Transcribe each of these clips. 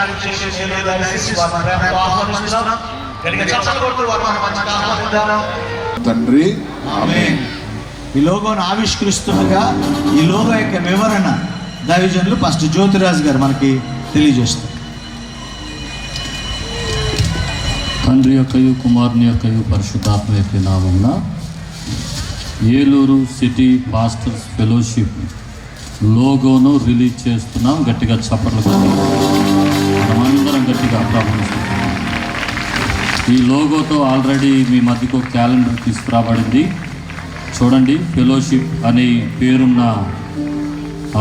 కార్యం చేసే దయచేసి వారి ప్రేమతో ఆహ్వానిస్తున్నాం. గట్టిగా చప్పట్లు కొడుతూ వారు మన మధ్యకి ఆహ్వానిద్దాం. తండ్రి ఆమేన్. ఈ లోగోను ఆవిష్కరిస్తుండగా ఈ లోగో యొక్క వివరణ దైవజనులు పాస్టర్ జ్యోతిరాజ్ గారు మనకి తెలియజేస్తారు. తండ్రి యొక్కయు కుమారుని యొక్కయు పరిశుద్ధాత్మ యొక్క నామమున ఏలూరు సిటీ పాస్టర్స్ ఫెలోషిప్ లోగోను రిలీజ్ చేస్తున్నాం. గట్టిగా చప్పట్లు కొట్టి మనమందరం గట్టిగా ప్రారంభిస్తున్నాం. ఈ లోగోతో ఆల్రెడీ మీ మధ్యకు క్యాలెండర్ తీసుకురాబడింది. చూడండి, ఫెలోషిప్ అనే పేరున్న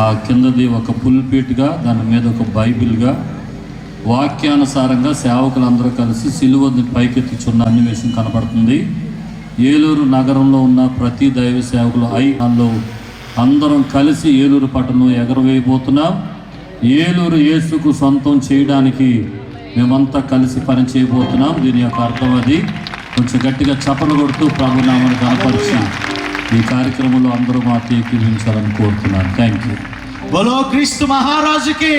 ఆ కిందది ఒక పుల్పీట్గా, దాని మీద ఒక బైబిల్గా, వాక్యానుసారంగా సేవకులందరూ కలిసి సిలువని పైకెత్తుచున్న అన్వేషణ కనపడుతుంది. ఏలూరు నగరంలో ఉన్న ప్రతి దైవ సేవకులు ఐకాన్లో అందరం కలిసి ఏలూరు పట్టణం ఎగరవేయబోతున్నాం. ఏలూరు యేసుకు సొంతం చేయడానికి మేమంతా కలిసి పని చేయబోతున్నాం. దీని యొక్క అర్థం అది. కొంచెం గట్టిగా చప్పలు కొడుతూ ప్రభునామాన్ని కనపరిచి ఈ కార్యక్రమంలో అందరూ మా ఏకీభవించాలని కోరుతున్నాను. Thank you. బలో క్రీస్తు మహారాజుకి,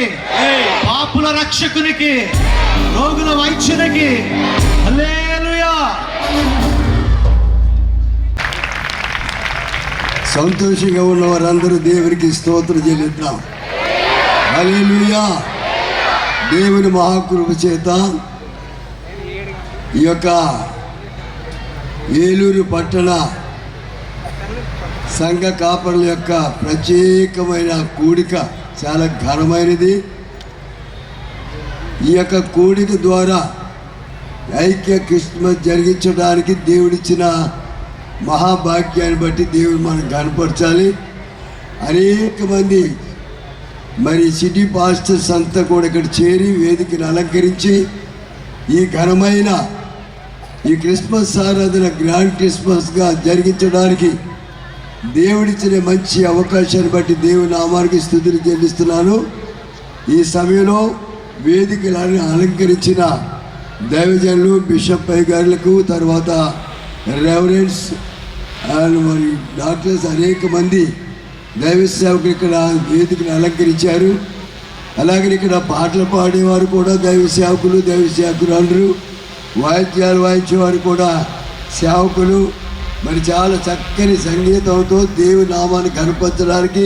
పాపుల రక్షకునికి, రోగుల వైద్యునికి హల్లెలూయా. సంతోషంగా ఉన్న వారందరూ దేవునికి స్తోత్రం చెల్లిద్దాం. హల్లెలూయా. దేవుని మహాకృప చేత ఈ యొక్క ఏలూరు పట్టణ సంఘ కాపరుల యొక్క ప్రత్యేకమైన కూడిక చాలా ఘనమైనది. ఈ యొక్క కూడిక ద్వారా ఐక్య క్రిస్మస్ జరిగించడానికి దేవుడిచ్చిన మహాభాగ్యాన్ని బట్టి దేవుడు మనం కనపరచాలి. అనేక మంది మరి సిటీ పాస్టర్స్ అంతా కూడా ఇక్కడ చేరి వేదికను అలంకరించి ఈ ఘనమైన ఈ క్రిస్మస్ ఆరాధన గ్రాండ్ క్రిస్మస్గా జరిగించడానికి దేవుడిచ్చిన మంచి అవకాశాన్ని బట్టి దేవుని నామానికి స్తుతులు చెల్లిస్తున్నాను. ఈ సమయంలో వేదికలను అలంకరించిన దైవజనులు, బిషప్ పై గారులకు, తర్వాత రెవరెన్స్ అండ్ మరి డాక్టర్స్, అనేక మంది దైవ సేవకులు ఇక్కడ వేదికను అలంకరించారు. అలాగే ఇక్కడ పాటలు పాడేవారు కూడా దైవ సేవకులు అందరూ, వాయిద్యాలు వాయించేవారు కూడా సేవకులు. మరి చాలా చక్కని సంగీతంతో దేవుని నామాన్ని కనపరచడానికి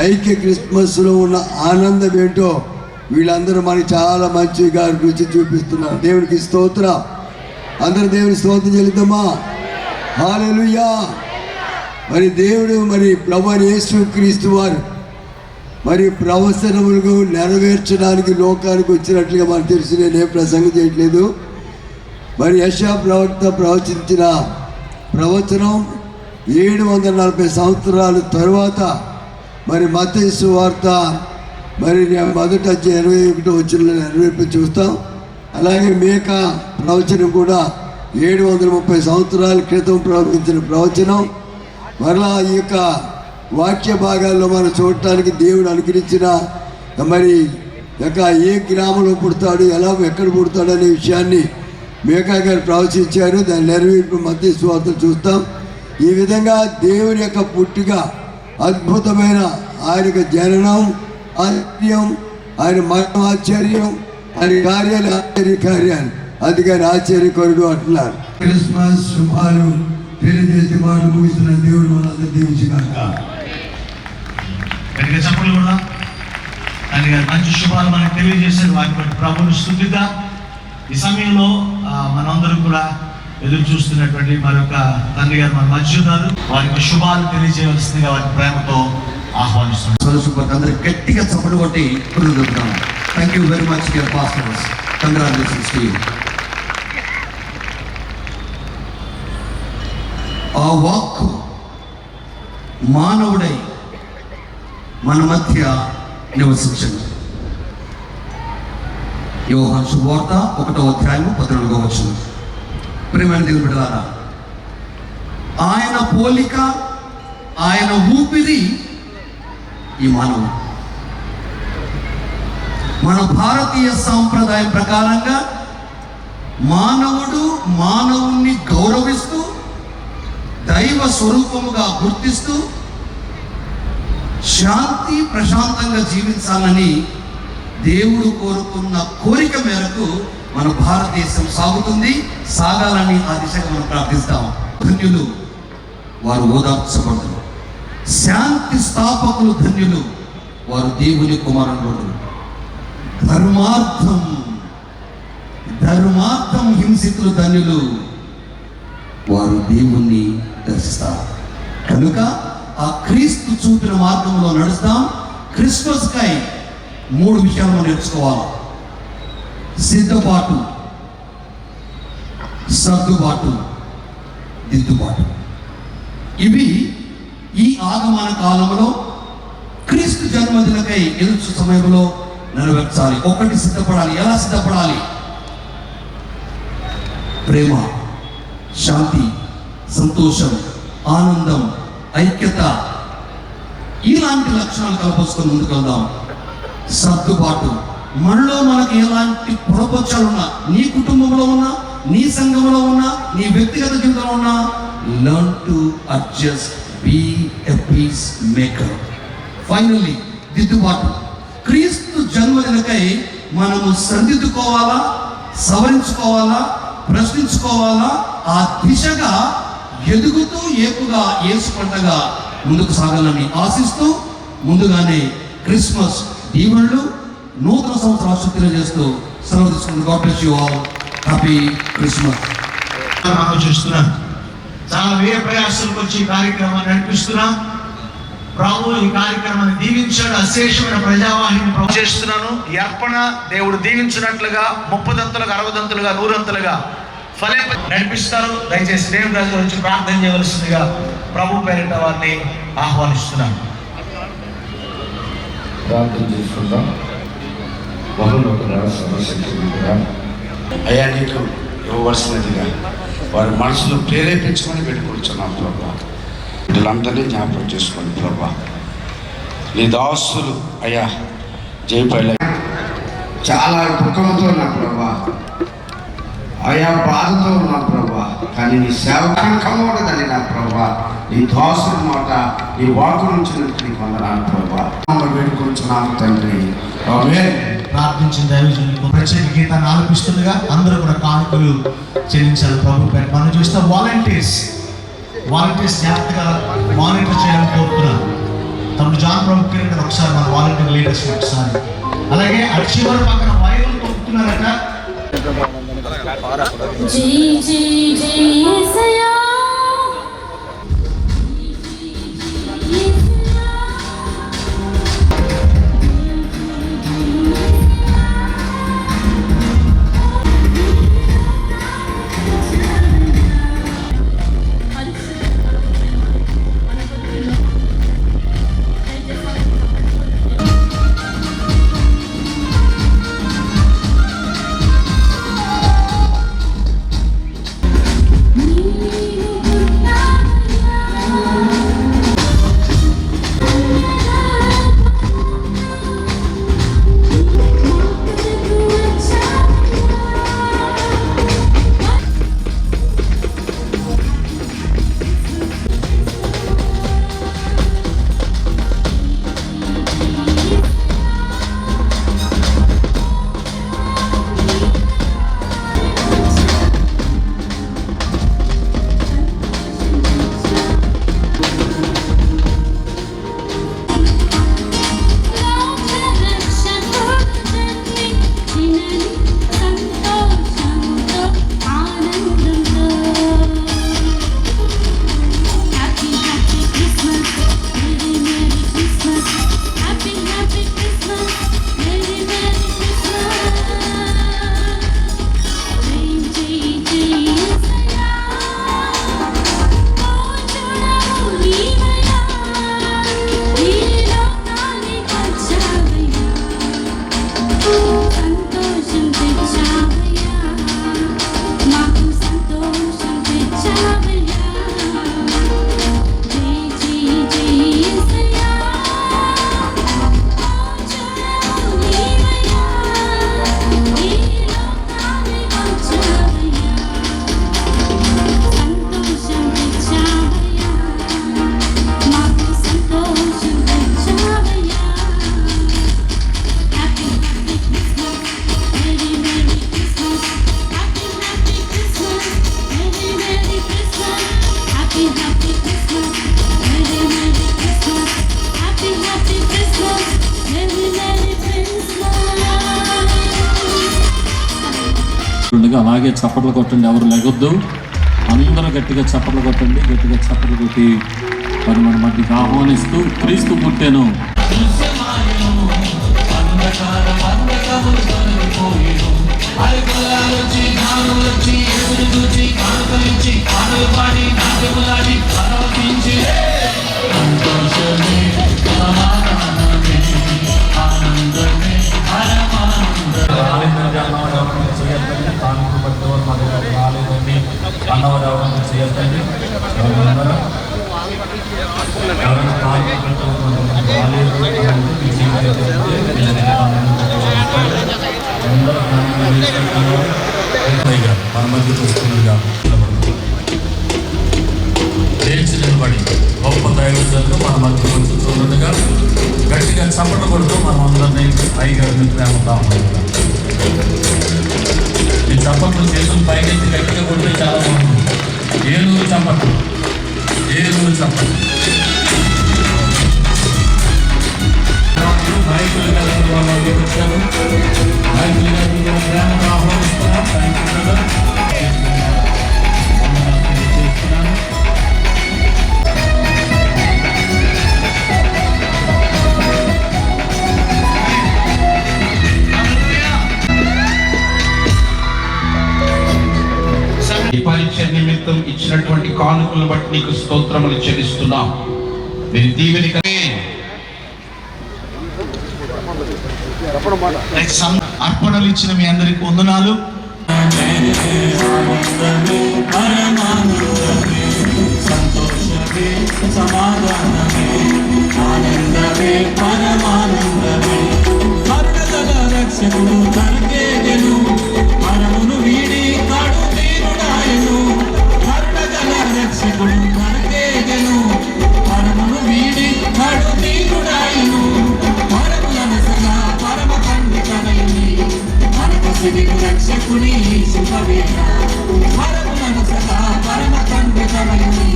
ఐక్య క్రిస్మస్లో ఉన్న ఆనందం ఏంటో వీళ్ళందరూ మనకి చాలా మంచిగా రుచి చూపిస్తున్నారు. దేవునికి స్తోత్రం. అందరూ దేవుని స్తోత్రం చెల్లిద్దామా? హల్లెలూయా. మరి దేవుడు మరి ప్రభువైన యేసుక్రీస్తు వారు మరి ప్రవచనములను నెరవేర్చడానికి లోకానికి వచ్చినట్లుగా మనకు తెలిసి నేనే ప్రసంగం చేయట్లేదు. మరి యెషయా ప్రవక్త ప్రవచించిన ప్రవచనం 740 సంవత్సరాల తరువాత మరి మత్తయి సువార్త మరి మొదట 21 వచనంలో నెరవేర్పు చూస్తాం. అలాగే మీకా ప్రవచనం కూడా 730 సంవత్సరాల క్రితం ప్రవచించిన ప్రవచనం. మరలా ఈ యొక్క వాక్య భాగాల్లో మనం చూడటానికి దేవుడు అనుగ్రహించిన మరి యొక్క ఏ గ్రామంలో పుడతాడు, ఎక్కడ పుడతాడు అనే విషయాన్ని మీకా గారు ప్రవచించారు. దాని నెరవేర్పు మత్తయి సువార్తను చూస్తాం. ఈ విధంగా దేవుని యొక్క పుట్టిక, అద్భుతమైన ఆయన యొక్క జననం ఆశ్చర్యం, ఆయన మరణం ఆశ్చర్యం, ఆయన కార్యాలు ఆశ్చర్యకార్యాలు, అందుకని ఆశ్చర్యకరుడు అంటున్నారు. క్రిస్మస్ శుభాలు తెలియజేసి వాడు ముగిస్తున్న దేవుడు మనందరూ దీవించుగాక. చెప్పలు కూడా ఆయన గారు మంచి శుభాలు మనకు తెలియజేశారు. వాటి బట్టి ప్రభువుని స్తుతిద్దాం. ఈ సమయంలో మనందరం కూడా ఎదురు చూస్తున్నటువంటి మరొక తండ్రి గారు మన మధ్య ఉన్నారు. వారికి శుభాలు తెలియజేయవలసిందిగా వారి ప్రేమతో ఆహ్వానిస్తున్నాం. అందరికి గట్టిగా చప్పట్లు కొట్టి చెప్తాం. Thank you very much dear pastors. Congratulations to you. ఆ వాక్కు మానవుడై మన మధ్య నివసించండి. యోహాను శుభవార్త 1వ అధ్యాయము 14వ వచనం. ప్రియమైన దేవుని బిడ్డలారా, ఆయన పోలిక, ఆయన ఊపిరి ఈ మానవుడు. మన భారతీయ సాంప్రదాయం ప్రకారంగా మానవుడు మానవుణ్ణి గౌరవిస్తూ దైవ స్వరూపముగా గుర్తిస్తూ శాంతి ప్రశాంతంగా జీవించాలని దేవుడు కోరుకున్న కోరిక మేరకు మన భారతదేశం సాగుతుంది. సాగాలని ఆ దిశగా మనం ప్రార్థిస్తాం. ధన్యులు వారు ఓదార్చబడరు. శాంతి స్థాపకులు ధన్యులు వారు దేవుని కుమారులు. ధర్మార్థం హింసితులు ధన్యులు వారు దేవుణ్ణి దర్శిస్తారు. కనుక ఆ క్రీస్తు చూపిన మార్గంలో నడుస్తాం. క్రిస్మస్ కై 3 విషయాలు మనం నేర్చుకోవాలి: సిద్ధపాటు, సర్దుబాటు, దిద్దుబాటు. ఇవి ఈ ఆగమన కాలంలో క్రీస్తు జన్మదినకై ఎదురు సమయంలో నెరవేర్చాలి. ఒకటి సిద్ధపడాలి. ఎలా సిద్ధపడాలి? ప్రేమ, శాంతి, సంతోషం, ఆనందం, ఐక్యత, ఇలాంటి లక్షణాలు కలపసుకొని ముందుకు వెళ్దాం. సర్దుబాటు, మనలో మనకి ఎలాంటి పొరపచ్చాలు ఉన్నా, నీ కుటుంబంలో ఉన్నా, నీ సంఘంలో ఉన్నా, నీ వ్యక్తిగత జీవితంలో ఉన్నా, learn to adjust, be a peace maker. Finally దిద్దుబాటు. క్రీస్తు జన్మదినకై మనము సరిదిద్దుకోవాలా, సవరించుకోవాలా, ప్రశ్నించుకోవాలా. ఆ దిశగా ఎదుగుతూ ఏపుగా యేసు పంటగా ముందుకు సాగాలని ఆశిస్తూ ముందుగానే క్రిస్మస్ దీవెనలు, నూతన సంవత్సర ఆశీస్సులు తెలియజేస్తూ సెలవు తీసుకుంటూ God bless you all. Happy Christmas. మనం చూస్తున్నాం, చాలా వ్యయ ప్రయాసాలకు వచ్చి ఈ కార్యక్రమాన్ని నడిపిస్తున్నాం. ప్రభు ఈ కార్యక్రమాన్ని దీవించాడు. అశేషమైన ప్రజావాహిని చేస్తున్నాను. ఈ అర్పణ దేవుడు దీవించినట్లుగా 30 60 100 నడిపిస్తారు. దయచేసి దేవుని రాజు గురించి ప్రార్థన చేయవలసిందిగా ప్రభు పేరిట వారిని ఆహ్వానిస్తున్నాను. ప్రార్థన చేసుకుందాం. బహులోక సర్వశక్తిగా అయ్యా నీకు ఇవ్వవలసినదిగా వారి మనసులో ప్రేరేపించమని పెట్టుకుంటున్నాం ప్రభా. వీళ్ళందరినీ జ్ఞాపకం చేసుకోండి ప్రభా. నీ దాసులు అయ్యా జయపల్లి చాలా దుఃఖంతో ఉన్నా ప్రభా, అయా బాధతో ఉన్నా ప్రభా. కానీ నీ సేవకంకమోడదని నా ప్రభా, నీ దాసుల మాట, నీ వాకు నుంచి నీకు వందనాలు ప్రభా. వేడుకుంటున్నాను తండ్రి. ఆమేన్. ప్రార్థించిన దైవజనులకు ప్రత్యేక గీతాన్ని ఆలపిస్తుండగా అందరూ కూడా కానుకలు చెల్లించాలి ప్రభు పేరు. మనం చూస్తే వాలంటీర్స్ జాగ్రత్తగా మానిటర్ చేయాలని కోరుతున్నాను. తమ్ముడు జాన్ ప్రభు కిరణ్ ఒకసారి మన వాలంటీర్ లీడర్స్ ఒకసారి, అలాగే అటు చివరి పక్కన వైర్లు తొక్కుతున్నారట. జై జై జై యేసయ్యా. అలాగే చప్పట్లు కొట్టండి, ఎవరు లెగొద్దు. అందరూ గట్టిగా చప్పట్లు కొట్టండి. గట్టిగా చప్పట్లు కొట్టి మరి మన మధ్యకి ఆహ్వానిస్తూ క్రీస్తు పుట్టెను. అన్నవారు ఎవరైనా చేయొద్దండి. మన మధ్య చూస్తుండగా లేచి నిలబడి గొప్ప దైవజనులు మన మధ్య కూర్చుంటుండగా గట్టిగా చప్పట్లు కొడుతూ మనం అందరినీ అయ్యగారిని ప్రేమతో ఈ చప్పట్లు చేతులు పైకెత్తి గట్టిగా కొడితే చాలా బాగుంటుంది. ఏలూరు చప్పట్లు, ఏలూరు చప్పట్లు. నాయకులు కలిసి వాళ్ళు వచ్చారు. నాయకులు కలిసి ప్రేమతో ఆహ్వానిస్తున్నాం. చేస్తున్నాను. ఈ పరీక్ష నిమిత్తం ఇచ్చినటువంటి కానుకలను బట్టి నీకు స్తోత్రములు చెల్లిస్తున్నాం. మీరు దీవెని అర్పణలు ఇచ్చిన మీ అందరికి వందనాలు. సంతోషమే సమాధానమే ఆనందమే పరమానందమే కరుణగల రక్షకుడు తనకేగెను మనమును వీడి కాడు తీరుడాయను. కరుణగల రక్షకుడు తనకేగెను మనమును వీడి కాడు తీరుడాయను. పరములనసగా పరమ తండ్రి కనయుని మనకు సిరిగు రక్షకుని శుభవేళ. పరములనసగా పరమ తండ్రి కనయుని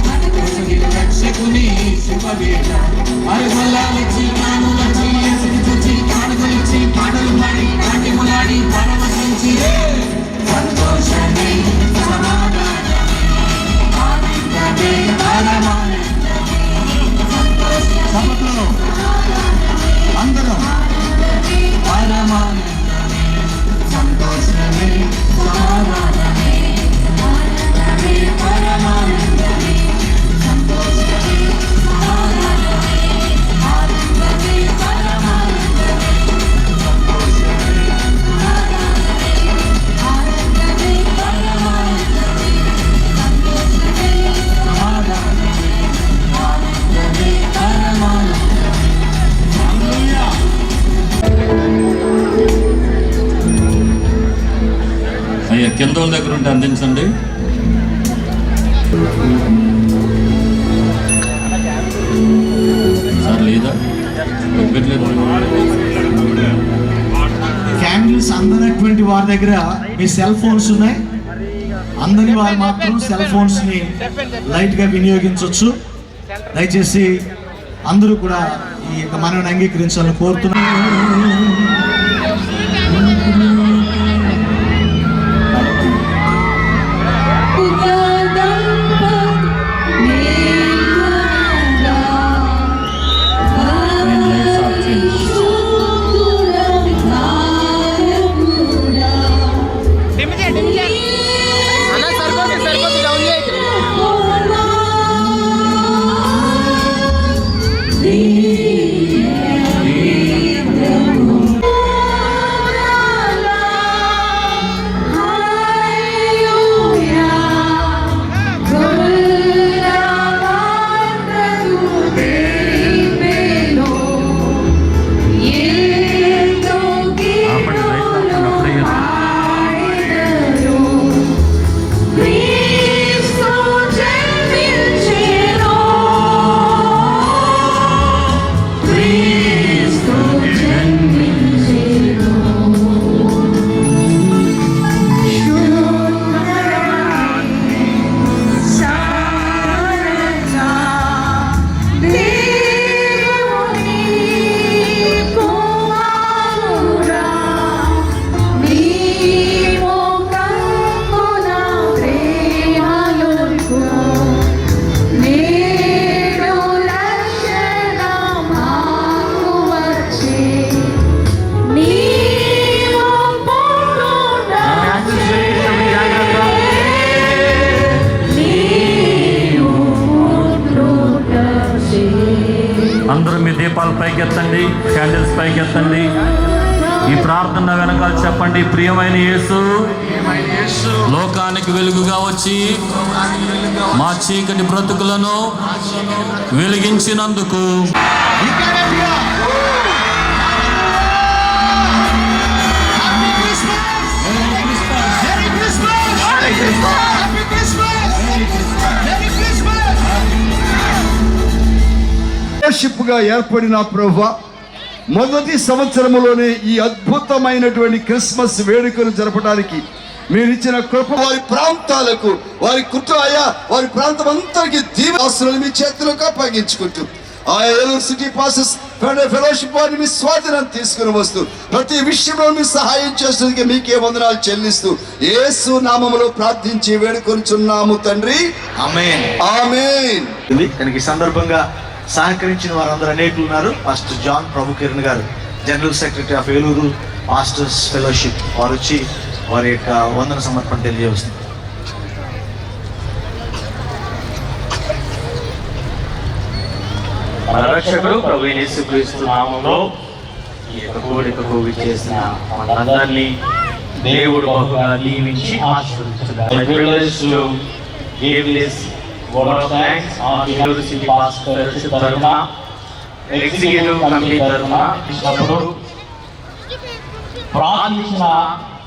మనకు సిరిగు రక్షకుని శుభవేళ. అరుగొల్లాలిచ్చి నానులచి ఎసిరి తుచి కానుకలిచ్చి పాటలు పాడి నాట్యములాడి పరమశించి సంతోషమే సమాధానమే ఆనందమే పరమానందమే. సంతోషం అందరూ పరమానందమే సంతోషమే సమాధానమే ఆనందమే పరమానందమే సంతోషమే సమాధానమే ఆనందమే పరమానందమే సంతోషమే సమాధానమే ఆనందమే పరమానందమే సంతోషమే సమాధానమే ఆనందమే పరమానందమే. హల్లెలూయా. అయ్యా కింద వాళ్ళ దగ్గర ఉంటే అందించండి. సార్ లేదా క్యాండిల్స్ అందనటువంటి వారి దగ్గర మీ సెల్ ఫోన్స్ ఉన్నాయి. అందని వారు మాత్రం సెల్ ఫోన్స్ ని లైట్ గా వినియోగించవచ్చు. దయచేసి అందరూ కూడా ఈ యొక్క మనవిని అంగీకరించాలని కోరుతున్నాను. సరిపోతుంది అందరూ మీ దీపాలు పైకెత్తండి, క్యాండిల్స్ పైకెత్తండి. ఈ ప్రార్థన వెనకాల చెప్పండి, ప్రియమైన యేసు లోకానికి వెలుగుగా వచ్చి మా చీకటి బ్రతుకులను వెలిగించినందుకు ఫెలోషిప్గా ఏర్పడిన ప్రభువా, మొదటి సంవత్సరంలోనే ఈ అద్భుతమైనటువంటి క్రిస్మస్ వేడుకలు జరపడానికి మీరు ఇచ్చిన కృప వారి ప్రాంతాలకు, వారి వారి ప్రాంతం అంతరికి దీవాసులను మీ చేతులకు అప్పగించుకుంటూ ఆ ఏలూరు సిటీ పాసెస్ ఫెలోషిప్ వారిని మీ స్వాధీనం తీసుకుని వస్తూ ప్రతి విషయంలో మీ సహాయం చేసేందుకు మీకే వందనాలు చెల్లిస్తూ యేసు నామములో ప్రార్థించి వేడుకొనుచున్నాము తండ్రి, ఆమేన్, ఆమేన్. దానికి సందర్భంగా సహకరించిన వారందరూ అనేకులు ఉన్నారు. ఫస్ట్ జాన్ ప్రభు కిరణ్ గారు, general secretary of Eluru masters fellowship, వారు వచ్చి వారి యొక్క వందన సమర్పణ తెలియజేస్తుంది. మన రక్షకుడు ప్రభు యేసుక్రీస్తు నామములో ఈ యొక్క కోడికకు విచ్చేసిన మనందరినీ దేవుడు బహుగా దీవించి ఆశీర్వదించుగాక. word of thanks on Eluru city pastor తరఫున, ఎగ్జిక్యూటివ్ కమిటీ తరఫున ఇచ్చినప్పుడు ప్రార్థించిన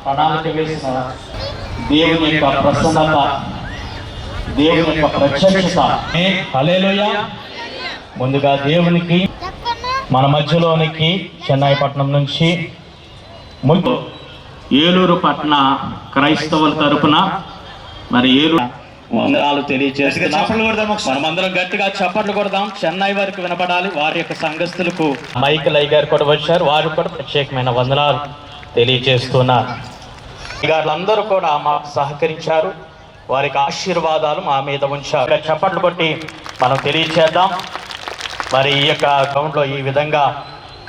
ప్రణాళిక వేసిన దేవుని యొక్క ప్రసన్నత, దేవుని యొక్క ప్రత్యక్షత. హల్లెలూయా. ముందుగా దేవునికి మన మధ్యలోనికి చెన్నై పట్టణం నుంచి ఏలూరు పట్టణ క్రైస్తవుల తరపున మరి ఏలూరు వందనాలు తెలియజేస్తున్నాం. మనమందరం గట్టిగా చప్పట్లు కొడదాం, చెన్నై వరకు వినపడాలి. వారి యొక్క సంఘస్థులకు మైకిల్ అయ్య గారు కూడా వచ్చారు, వారు కూడా ప్రత్యేకమైన వందనాలు తెలియజేస్తున్నారు. గారులందరూ కూడా మాకు సహకరించారు, వారికి ఆశీర్వాదాలు మా మీద ఉంచారు. చప్పట్లు కొట్టి మనం తెలియజేద్దాం. మరి ఈ యొక్క గ్రౌండ్లో ఈ విధంగా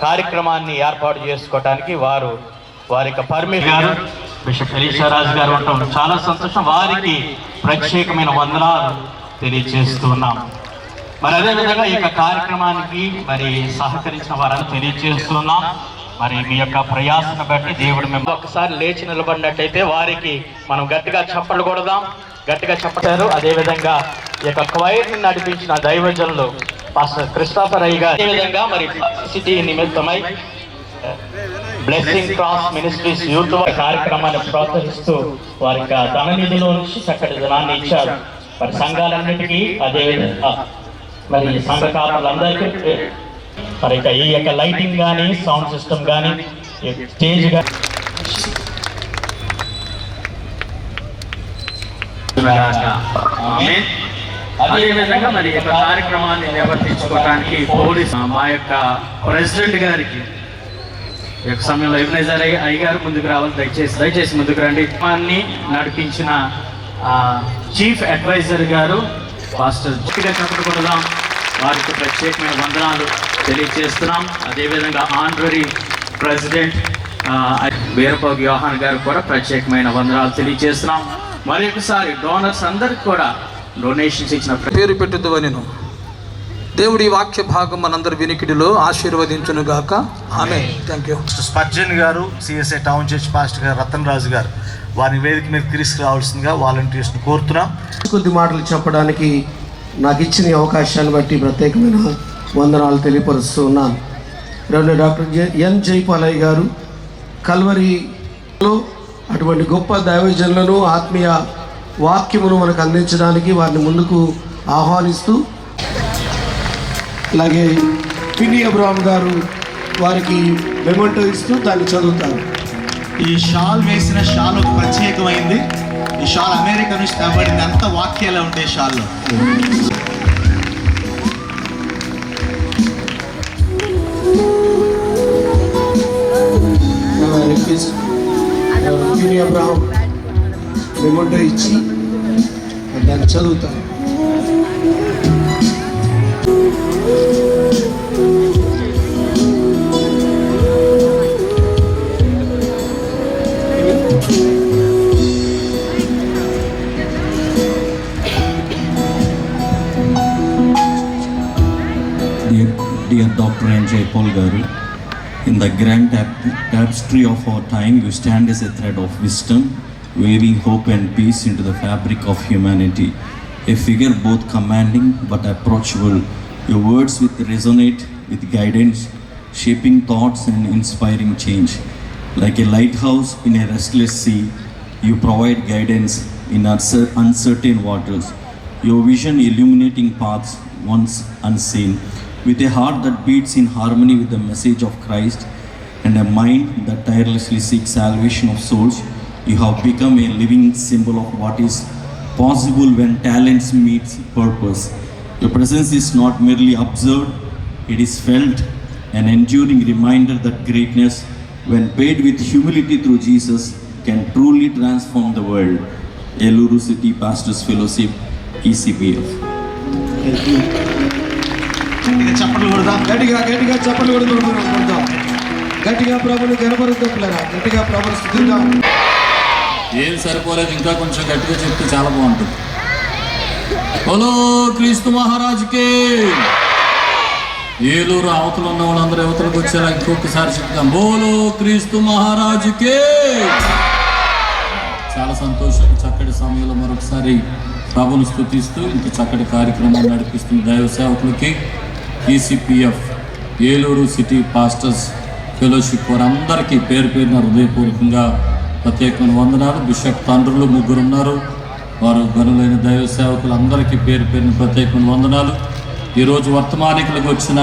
కార్యక్రమాన్ని ఏర్పాటు చేసుకోవడానికి వారి యొక్క పర్మిషన్ బిషప్ ఎలీషారాజు గారు ఉండటం చాలా సంతోషం. వారికి ప్రత్యేకమైన వందనాలు తెలియజేస్తున్నాం. మరి అదేవిధంగా ఈ యొక్క కార్యక్రమానికి మరి సహకరించిన వారని తెలియజేస్తున్నాం. మరి మీ యొక్క ప్రయాసను బట్టి దేవుడు మేము ఒకసారి లేచి నిలబడినట్టయితే వారికి మనం గట్టిగా చప్పట్లు కొడదాం. గట్టిగా చెప్పారు. అదేవిధంగా ఈ యొక్క క్వైర్ని నడిపించిన దైవజనులు పాస్టర్ క్రిస్టోఫర్ అయ్య గారు, అదేవిధంగా మరి సిటీ నిమిత్తమై బ్లెస్సింగ్ క్రాస్ మినిస్ట్రీస్ యూత్ కార్యక్రమాన్ని ప్రోత్సహిస్తూ వారి యొక్క ధన నిధిలో నుంచి చక్కటి ధనాన్ని ఇచ్చారు. మరి సంఘాలన్నిటికీ, అదేవిధంగా మరి సంఘ కాపులందరికీ మరి ఈ యొక్క లైటింగ్ కానీ, సౌండ్ సిస్టమ్ కానీ, స్టేజ్ కానీ అదేవిధంగా మరి యొక్క కార్యక్రమాన్ని నిర్వర్తించుకోవడానికి పోలీస్ మా యొక్క ప్రెసిడెంట్ గారికి ఈ యొక్క సమయంలో ఎబినేజర్ అయ్య గారు ముందుకు రావాలి. దయచేసి ముందుకు రండి. నడిపించిన చీఫ్ అడ్వైజర్ గారు పాస్టర్ చెప్పకూడదాం, వారికి ప్రత్యేకమైన వందనాలు తెలియజేస్తున్నాం. అదేవిధంగా ఆనరరీ ప్రెసిడెంట్ వీరపోగు యోహాన్ గారు కూడా ప్రత్యేకమైన వందనాలు తెలియజేస్తున్నాం. మరి ఒకసారి డోనర్స్ అందరికి కూడా డొనేషన్స్ ఇచ్చిన పేరు పెట్టుదువ నేను దేవుడి వాక్య భాగం మనందరి వినికిడిలో ఆశీర్వదించును గాక. ఆమేన్. Thank you. స్పర్జన్ గారు, సిఎస్ఐ టౌన్ చర్చ్ పాస్టర్ గారు రతన్ రాజు గారు, వారి వేదిక మీద తీసుకురావాల్సిందిగా వాలంటీర్స్ని కోరుతున్నాం. కొద్ది మాటలు చెప్పడానికి నాకు ఇచ్చిన అవకాశాన్ని బట్టి ప్రత్యేకమైన వందనాలు తెలియపరుస్తూ ఉన్నాను. రెవరెండ్ డాక్టర్ ఎన్ జైపాలయ్య గారు కల్వరిలో అటువంటి గొప్ప దైవజనులను, ఆత్మీయ వాక్యమును మనకు అందించడానికి వారిని ముందుకు ఆహ్వానిస్తూ, అలాగే పిన్ని అబ్రహాం గారు వారికి మెమెంటో ఇస్తూ దాన్ని చదువుతారు. ఈ షాల్ వేసిన షాల్ ఒక ప్రత్యేకమైంది. ఈ షాల్ అమెరికా నుంచి తేబడింది. అంత వాక్యాలే ఉంటాయి షాల్లో. పిన్ని అబ్రహాం మెమెంటో ఇచ్చి దాన్ని చదువుతారు. dear Dr. N. J. Paul Garu, in the grand tapestry of our time, you stand as a thread of wisdom, weaving hope and peace into the fabric of humanity. A figure both commanding but approachable, your words resonate with guidance, shaping thoughts and inspiring change. Like a lighthouse in a restless sea, you provide guidance in uncertain waters. Your vision illuminating paths once unseen. With a heart that beats in harmony with the message of Christ and a mind that tirelessly seeks salvation of souls, you have become a living symbol of what is possible when talents meet purpose. Your presence is not merely observed, it is felt, an enduring reminder that greatness, when paid with humility through Jesus, can truly transform the world. Eluru City Pastors Fellowship, ECPF. చప్పట్లు కొడదాం. గట్టిగా చప్పట్లు కొడదాం. గట్టిగా ప్రభుని కనపరుద్దాం పిల్లరా. గట్టిగా ప్రభుని స్తుతిద్దాం. ఏం సరిపోలేదు, ఇంకా కొంచెం గట్టిగా చెప్తే చాలా బాగుంటుంది. బోలో క్రీస్తు మహారాజుకి. ఏలూరు అవతల ఉన్న వాళ్ళందరూ యువతలకు వచ్చేలా ఇంకొకసారి చెప్తాం. బోలో క్రీస్తు మహారాజుకి. చాలా సంతోషం. చక్కటి సమయంలో మరొకసారి ప్రభుని స్తుతిస్తూ ఇంత చక్కటి కార్యక్రమం నడిపిస్తున్న దైవ సేవకులకి, ఈసీపీఎఫ్ ఏలూరు సిటీ పాస్టర్స్ ఫెలోషిప్ వారందరికీ పేరు పేరున హృదయపూర్వకంగా ప్రత్యేకమైన వందనాలు. బిషప్ తండ్రులు 3 ఉన్నారు, వారు గనులైన దైవ సేవకులందరికీ పేరు పేరున ప్రత్యేకమైన వందనాలు. ఈరోజు వర్తమానికులకు వచ్చిన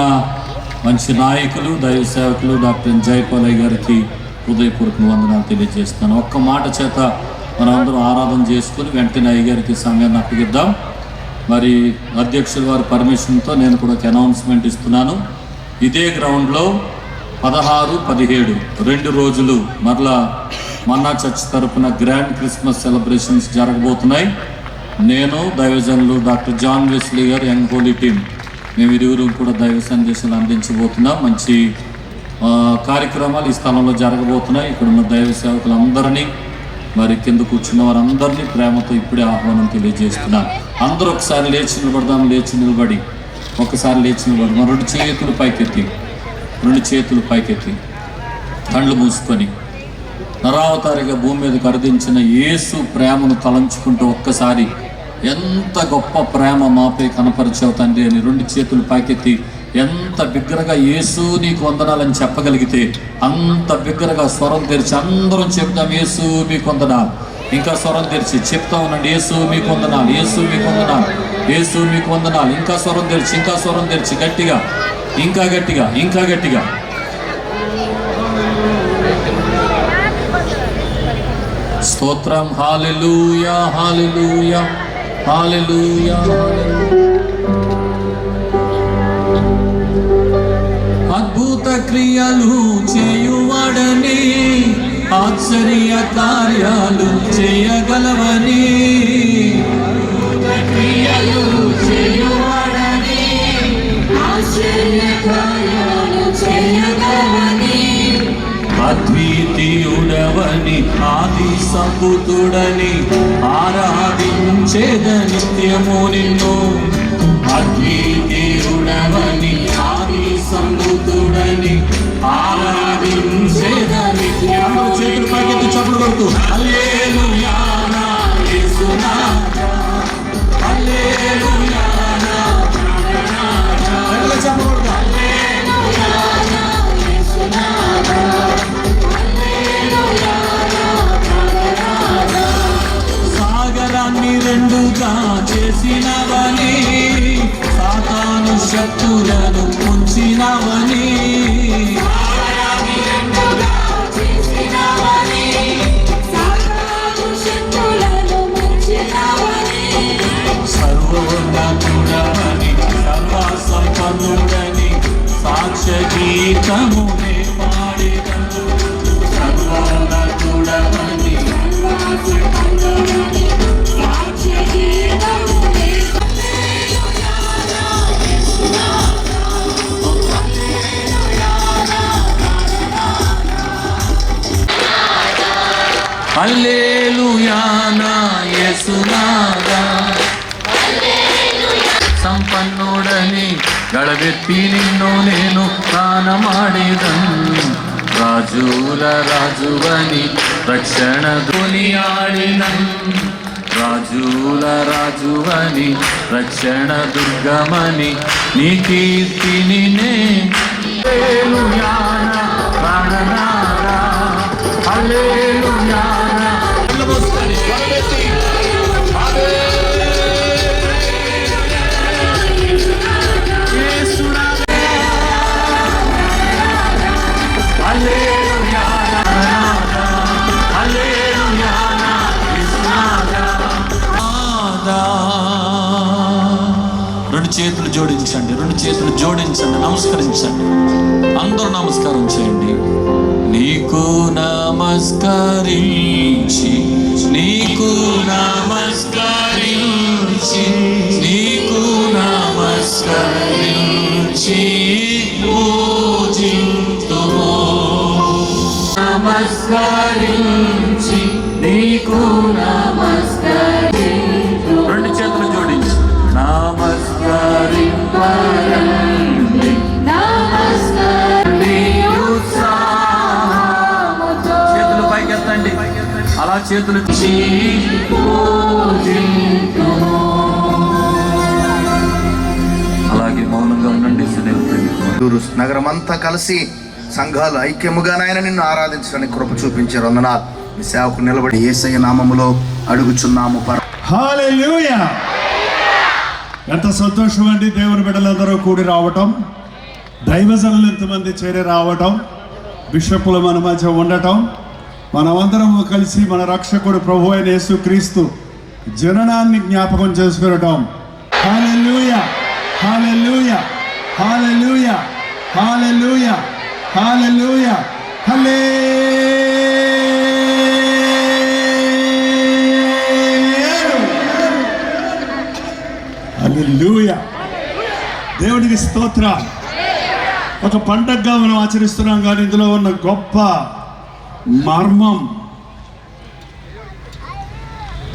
మంచి నాయకులు, దైవ సేవకులు డాక్టర్ ఎన్ జైపాలయ్య గారికి హృదయపూర్వక వందనాలు తెలియజేస్తాను. ఒక్క మాట చేత మనమందరం ఆరాధన చేసుకుని వెంటనే అయ్యగారికి సమయాన్ని అప్పగిద్దాం. మరి అధ్యక్షుల వారి పర్మిషన్తో నేను కూడా ఒక అనౌన్స్మెంట్ ఇస్తున్నాను. ఇదే గ్రౌండ్లో 16, 17 2 రోజులు మరలా మన్నా చర్చ్ తరఫున గ్రాండ్ క్రిస్మస్ సెలబ్రేషన్స్ జరగబోతున్నాయి. నేను, దైవజనులు డాక్టర్ జాన్ వెస్లీ గారు, యంగ్ హోలీ టీమ్, మేము ఇరువురు కూడా దైవ సందేశాలు అందించబోతున్నాం. మంచి కార్యక్రమాలు ఈ స్థలంలో జరగబోతున్నాయి. ఇక్కడ ఉన్న దైవ సేవకులందరినీ, మరి కింద కూర్చున్న వారందరినీ ప్రేమతో ఇప్పుడే ఆహ్వానం తెలియజేస్తున్నాను. అందరూ ఒకసారి లేచి నిలబడదాం. ఒకసారి లేచి నిలబడదాం. 2 చేతులు పైకెత్తి కళ్ళు మూసుకొని నరావతారిగా భూమి మీద కరుదించిన యేసు ప్రేమను తలంచుకుంటూ ఒక్కసారి ఎంత గొప్ప ప్రేమ మాపై కనపరిచావు తండ్రి అని 2 చేతులు పైకెత్తి ఎంత బిగ్గరగా యేసు నీకు వందనాలని చెప్పగలిగితే అంత బిగ్గరగా స్వరం తెరిచి అందరం చెప్తాం, యేసు మీకు వందనాలు. ఇంకా స్వరం తెరిచి చెప్తా ఉండండి, యేసు మీకు వందనాలు, యేసు మీకు వందనాలు, యేసు మీకు వందనాలు. ఇంకా స్వరం తెరిచి గట్టిగా, ఇంకా గట్టిగా. స్తోత్రం. హల్లెలూయా, హల్లెలూయా, హల్లెలూయా. అద్భుత క్రియలు చేయువాడని, ఆశ్చర్య కార్యాలు చేయగలవని, క్రియలు చేయువాడని, ఆశ్చర్య కార్యాలు చేయగలవని, అద్వితీయుడవని, ఆది సంభూతుడని ఆరాధించేద నిత్యము నిన్ను. అద్వితీయుడవని, ఆది సంభూతుడని ఆరాధించేద నిత్యము. చేతులు పైకెత్తి చప్పుడు కొడుతూ హల్లెలూయా నా యేసునాథా, హల్లెలూయా నా నాథా. చప్పుడు కొడుతూ హల్లెలూయా నా యేసునాథా, హల్లెలూయా నా నాథా. సాగరాన్ని 2గా చేసినవని, సాతాను శక్తులను ముంచినవని, సర్వోన్నతుడవని, సర్వసంపన్నుడని సాక్ష్య గీతమునే పాడెదను. సర్వోన్నతుడవని, సాక్ష్య గీతమునే. హల్లెలూయా నా యేసునాథా, సంపన్నుడని గళవెత్తి నిన్ను నేను గానమాడేదన్ రాజుల రాజువని రక్షణ దునియాడినన్ రాజుల రాజువని రక్షణ దుర్గమని నీ కీర్తిని నే ప్రాణనారా హల్లెలూయా రెండు చేతులు జోడించండి, రెండు చేతులు జోడించండి, నమస్కరించండి. అందరూ నమస్కారం చేయండి. నీకు నమస్కరించి నీకు నమస్కరించి నీకు నమస్కరించి పూజింతుము నమస్కరించి నీకు నమస్కరించు. రెండు చేతులు జోడించి నమస్కరింపరండి చేతులు పైకెత్తండి. అలా చేతులు అలాగే మౌనంగా ఉండండి. నగరం అంతా కలిసి సంఘాలు ఐక్యముగా నాయన నిన్ను ఆరాధించడానికి కృప చూపించారు. వందనాలు. మీ సేవకు నిలబడి యేసయ్య నామములో అడుగుచున్నాము. హల్లెలూయా. ఎంత సంతోషం అండి, దేవుని బిడ్డలందరూ కూడి రావటం, దైవజనులు ఎంతమంది చేరి రావటం, బిషపులు మన మధ్య ఉండటం, మనమందరం కలిసి మన రక్షకుడు ప్రభు అయిన యేసుక్రీస్తు జననాన్ని జ్ఞాపకం చేసుకునటం. హల్లెలూయా, హల్లెలూయా, హల్లెలూయా, హల్లెలూయా, హల్లెలూయా, హల్లెలూయా. దేవునికి స్తోత్రం. ఒక పండగగా మనం ఆచరిస్తున్నాం, కానీ ఇందులో ఉన్న గొప్ప మర్మం,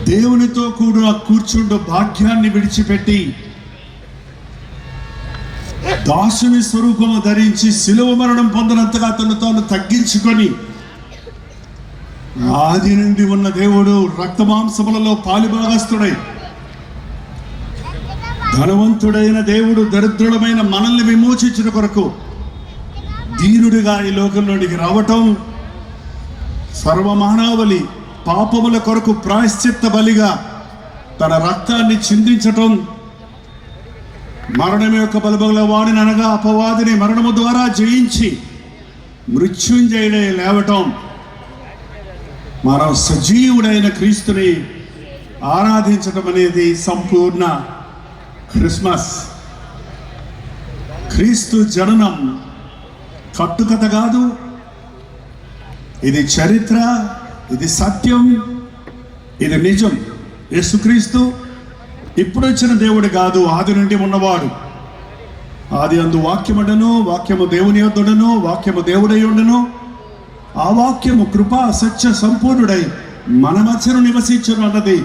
దేవునితో కూడా కూర్చుండు భాగ్యాన్ని విడిచిపెట్టి దాసుని స్వరూపము ధరించి శిలువ మరణం పొందినంతగా తను తాను తగ్గించుకొని ఆది నుండి ఉన్న దేవుడు రక్తమాంసములలో పాలుభాగస్తుడై ధనవంతుడైన దేవుడు దరిద్రుడమైన మనల్ని విమోచించిన కొరకు దీనుడిగా ఈ లోకంలోనికి రావటం, సర్వమానవాళి పాపముల కొరకు ప్రాయశ్చిత్త బలిగా తన రక్తాన్ని చిందించటం, మరణం యొక్క బలబల వాడిని అనగా అపవాదిని మరణము ద్వారా జయించి మృత్యుంజయుడై లేవటం, మనం సజీవుడైన క్రీస్తుని ఆరాధించటం అనేది సంపూర్ణ క్రిస్మస్. క్రీస్తు జననం కట్టుకథ కాదు, ఇది చరిత్ర, ఇది సత్యం, ఇది నిజం. యేసుక్రీస్తు ఇప్పుడు వచ్చిన దేవుడు కాదు, ఆది నుండి ఉన్నవాడు. ఆది అందు వాక్యముండెను, వాక్యము దేవుని యొద్దనును, వాక్యము దేవుడై ఉండెను. ఆ వాక్యము కృపా సత్య సంపూర్ణుడై మన మధ్యను నివసించును అన్నది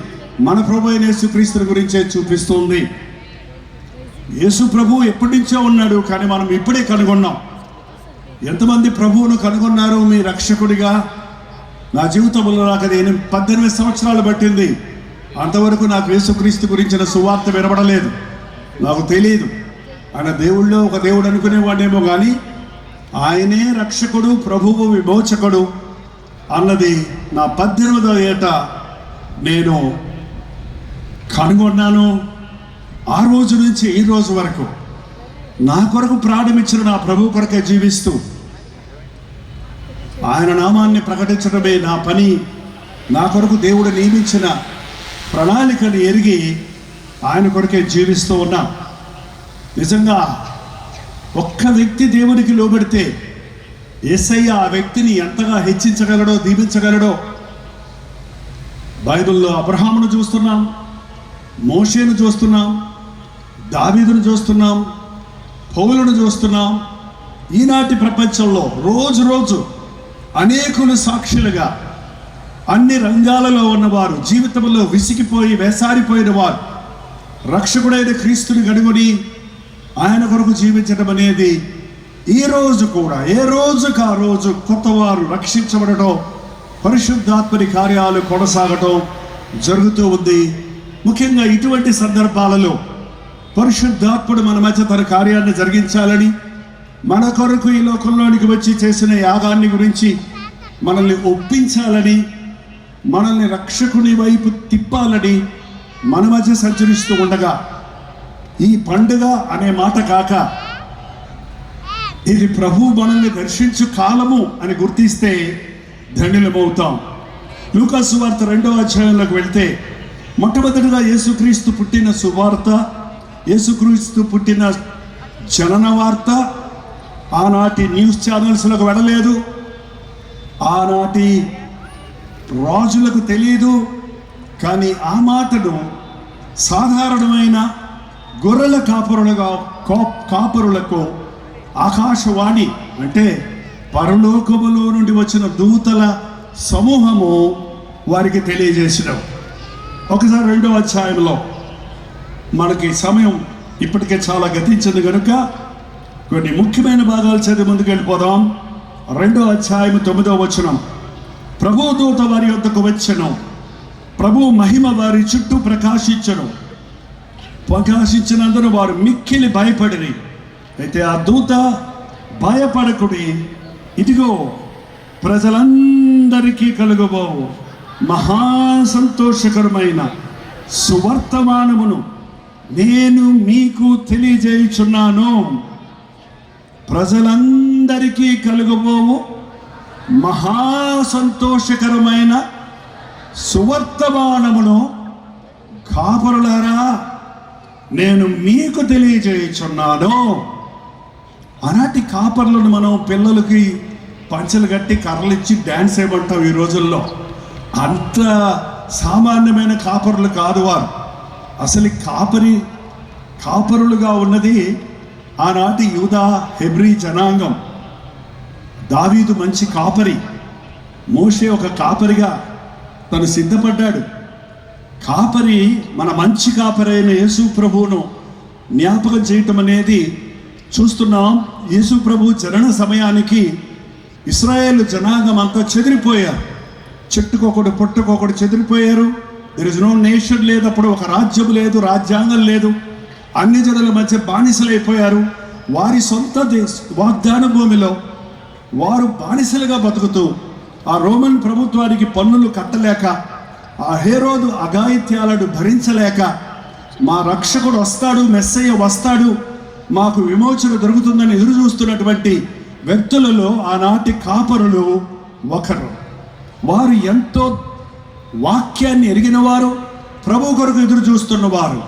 మన ప్రభు అయిన యేసుక్రీస్తు గురించే చూపిస్తుంది. యేసు ప్రభు ఎప్పటి నుంచో ఉన్నాడు, కానీ మనం ఇప్పుడే కనుగొన్నాం. ఎంతమంది ప్రభువును కనుగొన్నారు మీ రక్షకుడిగా? నా జీవితంలో నాకు అది 18 సంవత్సరాలు పట్టింది. అంతవరకు నాకు యేసుక్రీస్తు గురించిన సువార్త వినబడలేదు, నాకు తెలియదు. ఆయన దేవుళ్ళో ఒక దేవుడు అనుకునేవాడేమో, కానీ ఆయనే రక్షకుడు, ప్రభువు, విమోచకుడు అన్నది నా 18వ ఏట నేను కనుగొన్నాను. ఆ రోజు నుంచి ఈ రోజు వరకు నా కొరకు ప్రాణమిచ్చిన నా ప్రభు కొరకే జీవిస్తూ ఆయన నామాన్ని ప్రకటించడమే నా పని. నా కొరకు దేవుడు నియమించిన ప్రణాళికను ఎరిగి ఆయన కొరకే జీవిస్తూ ఉన్నా. నిజంగా ఒక్క వ్యక్తి దేవునికి లోబడితే యేసయ్య ఆ వ్యక్తిని ఎంతగా హెచ్చించగలడో, దీవించగలడో. బైబిల్లో అబ్రహామును చూస్తున్నాం, మోషేను చూస్తున్నాం, దావీదును చూస్తున్నాం, పౌలును చూస్తున్నాం. ఈనాటి ప్రపంచంలో రోజు రోజు అనేకులు సాక్షులుగా అన్ని రంగాలలో ఉన్నవారు, జీవితంలో విసిగిపోయి వేసారిపోయిన వారు రక్షకుడైన క్రీస్తుని గడుగుని ఆయన కొరకు జీవించడం అనేది ఈ రోజు కూడా ఏ రోజుకు ఆ రోజు కొత్తవారు రక్షించబడటం, పరిశుద్ధాత్మని కార్యాలు కొనసాగటం జరుగుతూ ఉంది. ముఖ్యంగా ఇటువంటి సందర్భాలలో పరిశుద్ధాత్ముడు మన మధ్య తన కార్యాన్ని జరిగించాలని, మన కొరకు ఈ లోకంలోనికి వచ్చి చేసిన యాగాన్ని గురించి మనల్ని ఒప్పించాలని, మనల్ని రక్షకుని వైపు తిప్పాలని మన మధ్య సంచరిస్తూ ఉండగా, ఈ పండుగ అనే మాట కాక ఇది ప్రభు మనల్ని దర్శించు కాలము అని గుర్తిస్తే ధన్యులమవుతాం. లూకా సువార్త 2వ అధ్యాయంలోకి వెళ్తే మొట్టమొదటిగా యేసుక్రీస్తు పుట్టిన సువార్త, యేసుక్రీస్తు పుట్టిన జనన వార్త ఆనాటి న్యూస్ ఛానల్స్లోకి వెళ్ళలేదు, ఆనాటి రాజులకు తెలియదు. కానీ ఆ మాటను సాధారణమైన గొర్రెల కాపరులకు ఆకాశవాణి అంటే పరలోకములో నుండి వచ్చిన దూతల సమూహము వారికి తెలియజేసినాం. ఒకసారి 2వ అధ్యాయంలో, మనకి సమయం ఇప్పటికే చాలా గతించింది కనుక కొన్ని ముఖ్యమైన భాగాలు చదివి ముందుకు వెళ్ళిపోదాం. 2వ అధ్యాయం 9వ వచనం. ప్రభు దూత వారి యొద్దకు వచ్చెను, ప్రభు మహిమ వారి చుట్టూ ప్రకాశించినందున వారు మిక్కిలి భయపడిరి. అయితే ఆ దూత భయపడకుడి, ఇదిగో ప్రజలందరికీ కలుగబోవు మహా సంతోషకరమైన సువర్తమానమును నేను మీకు తెలియజేయుచున్నాను. ప్రజలందరికీ కలుగబోవు మహా సంతోషకరమైన సువర్తమానమును కాపరులారా నేను మీకు తెలియజేయుచున్నాను. ఆనాటి కాపర్లను మనం పిల్లలకి పంచలు కట్టి కర్రలు ఇచ్చి డ్యాన్స్ వేయమంటాం. ఈ రోజుల్లో అంత సామాన్యమైన కాపరులు కాదు వారు. అసలు కాపరులుగా ఉన్నది ఆనాటి యూదా హెబ్రీ జనాంగం. దావీదు మంచి కాపరి, మోషే ఒక కాపరిగా తను సిద్ధపడ్డాడు. కాపరి మన మంచి కాపరైన యేసు ప్రభువును జ్ఞాపకం చేయటం అనేది చూస్తున్నాం. యేసు ప్రభు జనన సమయానికి ఇశ్రాయేలు జనాంగం అంతా చెదిరిపోయారు. చెట్టుకొకడు పొట్టుకొకడు చెదిరిపోయారు. దెర్ ఇస్ నో నేషన్ లేదు, అప్పుడు ఒక రాజ్యం లేదు, రాజ్యాంగం లేదు. అన్ని జనుల మధ్య బానిసలైపోయారు. వారి సొంత వాగ్దాన భూమిలో వారు బానిసలుగా బతుకుతూ ఆ రోమన్ ప్రభుత్వానికి పన్నులు కట్టలేక, ఆ హేరోదు అఘాయిత్యాలను భరించలేక, మా రక్షకుడు వస్తాడు, మెస్సయ్య వస్తాడు, మాకు విమోచన దొరుకుతుందని ఎదురు చూస్తున్నటువంటి వ్యక్తులలో ఆనాటి కాపరులు ఒకరు. వారు ఎంతో వాక్యాన్ని ఎరిగిన వారు, ప్రభు కొరకు ఎదురు చూస్తున్నవారు.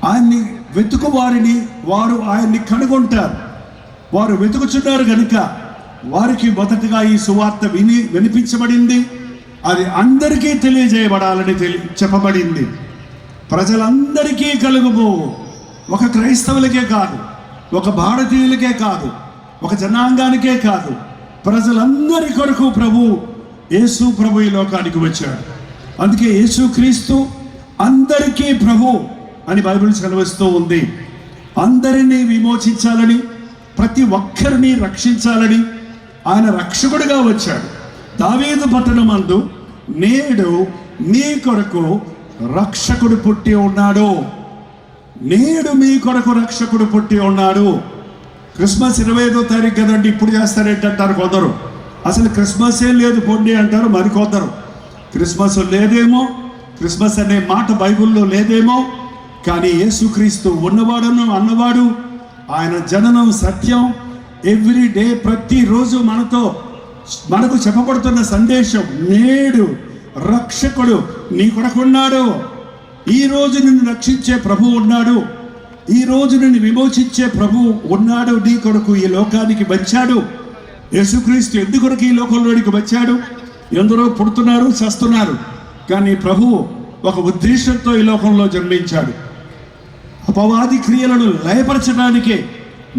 ఆయన్ని వెతుకు వారిని వారు ఆయన్ని కనుగొంటారు. వారు వెతుకుచున్నారు కనుక వారికి మొదటగా ఈ సువార్త వినిపించబడింది. అది అందరికీ తెలియజేయబడాలని చెప్పబడింది. ప్రజలందరికీ కలుగుబో, ఒక క్రైస్తవులకే కాదు, ఒక భారతీయులకే కాదు, ఒక జనాంగానికే కాదు, ప్రజలందరి కొరకు యేసు ప్రభు ఈ లోకానికి వచ్చాడు. అందుకే యేసుక్రీస్తు అందరికీ ప్రభు అని బైబిల్ సెలవిస్తూ ఉంది. అందరినీ విమోచించాలని, ప్రతి ఒక్కరిని రక్షించాలని ఆయన రక్షకుడిగా వచ్చాడు. దావీదు పట్టణమందు నేడు మీ కొరకు రక్షకుడు పుట్టి ఉన్నాడు. నేడు మీ కొరకు రక్షకుడు పుట్టి ఉన్నాడు. క్రిస్మస్ 25వ తారీఖు కదండి, ఇప్పుడు చేస్తారేంటంటారు కొందరు. అసలు క్రిస్మసే లేదు పొండి అంటారు మరికొందరు. క్రిస్మస్ లేదేమో, క్రిస్మస్ అనే మాట బైబిల్లో లేదేమో, కానీ యేసుక్రీస్తు ఉన్నవాడును అన్నవాడు, ఆయన జననం సత్యం. ఎవ్రీ డే ప్రతిరోజు మనకు చెప్పబడుతున్న సందేశం, నేడు రక్షకుడు నీ కొరకు ఉన్నాడు. ఈరోజు నిన్ను రక్షించే ప్రభు ఉన్నాడు. ఈరోజు నిన్ను విమోచించే ప్రభు ఉన్నాడు. నీ కొరకు ఈ లోకానికి వచ్చాడు. యేసుక్రీస్తు ఎందుకొరకు ఈ లోకంలోనికి వచ్చాడు? ఎందరో పుడుతున్నారు, చస్తున్నారు, కానీ ప్రభు ఒక ఉద్దేశంతో ఈ లోకంలో జన్మించాడు. అపవాది క్రియలను లయపరచడానికే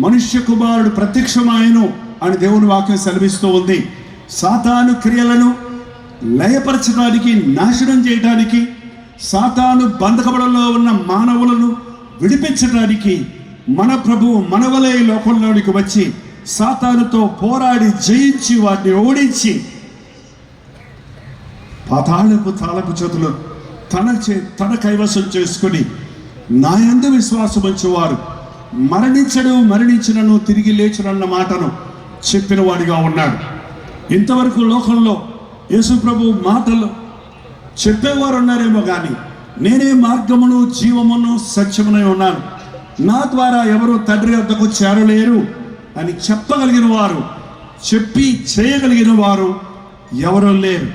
మనుష్య కుమారుడు ప్రత్యక్షమాయను అని దేవుని వాక్యం సెలవిస్తూ ఉంది. సాతాను క్రియలను లయపరచడానికి, నాశనం చేయడానికి, సాతాను బంధకములలో ఉన్న మానవులను విడిపించడానికి మన ప్రభువు మన వలె ఈ లోకంలోనికి వచ్చి సాతానుతో పోరాడి జయించి వాటిని ఓడించి పాతాళపు తాళపు చేతులు తన కైవసం చేసుకుని నా యందు విశ్వాసం ఉంచేవారు మరణించినను తిరిగి లేచునన్న మాటను చెప్పిన వాడిగా ఉన్నాడు. ఇంతవరకు లోకంలో యేసు ప్రభు మాటలు చెప్పేవారు ఉన్నారేమో కానీ నేనే మార్గమును జీవమును సత్యమునై ఉన్నాను, నా ద్వారా ఎవరు తండ్రి వద్దకు చేరలేరు అని చెప్పగలిగిన వారు, చెప్పి చేయగలిగిన వారు ఎవరూ లేరు.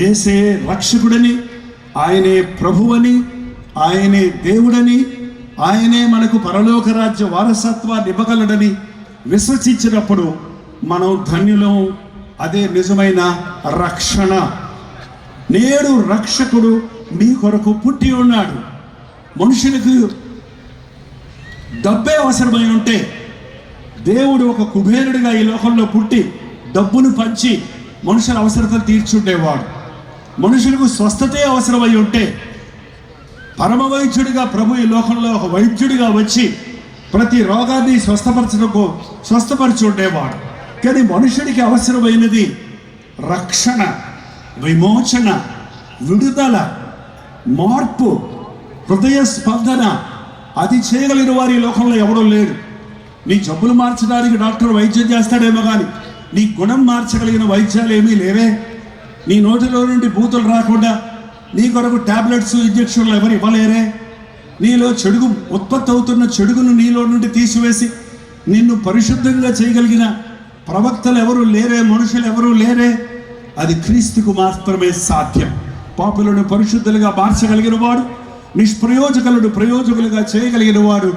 యేసే రక్షకుడని, ఆయనే ప్రభువని, ఆయనే దేవుడని, ఆయనే మనకు పరలోక రాజ్య వారసత్వాన్ని ఇవ్వగలడని విశ్వసించినప్పుడు మనం ధన్యులం. అదే నిజమైన రక్షణ. నేడు రక్షకుడు మీ కొరకు పుట్టి ఉన్నాడు. మనుషులకు డబ్బే అవసరమై ఉంటే దేవుడు ఒక కుబేరుడిగా ఈ లోకంలో పుట్టి డబ్బును పంచి మనుషుల అవసరతలు తీర్చుండేవాడు. మనుషులకు స్వస్థతే అవసరమై ఉంటే పరమ వైద్యుడిగా ప్రభు ఈ లోకంలో ఒక వైద్యుడిగా వచ్చి ప్రతి రోగాన్ని స్వస్థపరచి ఉండేవాడు. కానీ మనుషుడికి అవసరమైనది రక్షణ, విమోచన, విడుదల, మార్పు, హృదయ స్పందన. అది చేయగలిగిన వారి లోకంలో ఎవడో లేడు. నీ జబ్బులు మార్చడానికి డాక్టర్ వైద్యం చేస్తాడేమో కానీ నీ గుణం మార్చగలిగిన వైద్యాలు ఏమీ లేవే. నీ నోటిలో నుండి బూతులు రాకుండా నీ కొరకు టాబ్లెట్స్, ఇంజక్షన్లు ఎవరు ఇవ్వలేరే. నీలో చెడుగు ఉత్పత్తి అవుతున్న చెడుగును నీలో నుండి తీసివేసి నిన్ను పరిశుద్ధంగా చేయగలిగిన ప్రవక్తలు ఎవరు లేరే, మనుషులు ఎవరు లేరే. అది క్రీస్తుకు మాత్రమే సాధ్యం. పాపులను పరిశుద్ధులుగా మార్చగలిగిన వాడు, నిష్ప్రయోజకులను ప్రయోజకులుగా చేయగలిగిన వాడు,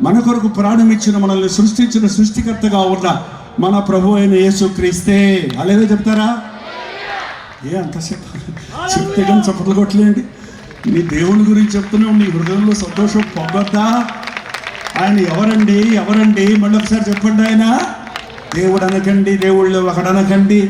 మన కొరకు ప్రాణం ఇచ్చిన, మనల్ని సృష్టించిన సృష్టికర్తగా ఉన్న మన ప్రభు అయిన యేసు క్రీస్తే. అలాగే చెప్తారా? అంత చెప్తే కానీ చప్పట్లు కొట్టలేండి. నీ దేవుని గురించి చెప్తున్నావు, నీ హృదయంలో సంతోషం పొంగొద్దా? ఆయన ఎవరండి మళ్ళీ ఒకసారి చెప్పండి. ఆయన దేవుడు అనకండి, దేవుళ్ళు ఒకడనకండి.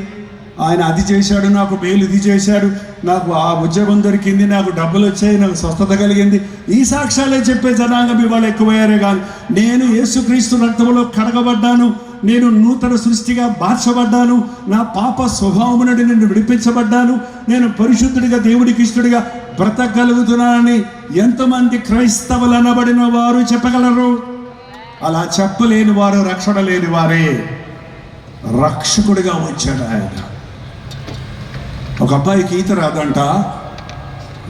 ఆయన అది చేశాడు, నాకు మేలు ఇది చేశాడు, నాకు ఆ ఉద్యోగం దొరికింది, నాకు డబ్బులు వచ్చాయి, నాకు స్వస్థత కలిగింది. ఈ సాక్ష్యాలే చెప్పే జనాంగం ఇవాళ ఎక్కువయ్యారే కానీ నేను యేసుక్రీస్తు రక్తంలో కడగబడ్డాను, నేను నూతన సృష్టిగా మార్చబడ్డాను, నా పాప స్వభావం నుండి నేను విడిపించబడ్డాను, నేను పరిశుద్ధుడిగా దేవుడికి ఇష్టడిగా బ్రతకగలుగుతున్నానని ఎంతమంది క్రైస్తవులు అనబడిన వారు చెప్పగలరు? అలా చెప్పలేని వారు రక్షణ లేని వారే. రక్షకుడిగా వచ్చాడు ఆయన. ఒక అబ్బాయికి ఈత రాదంట,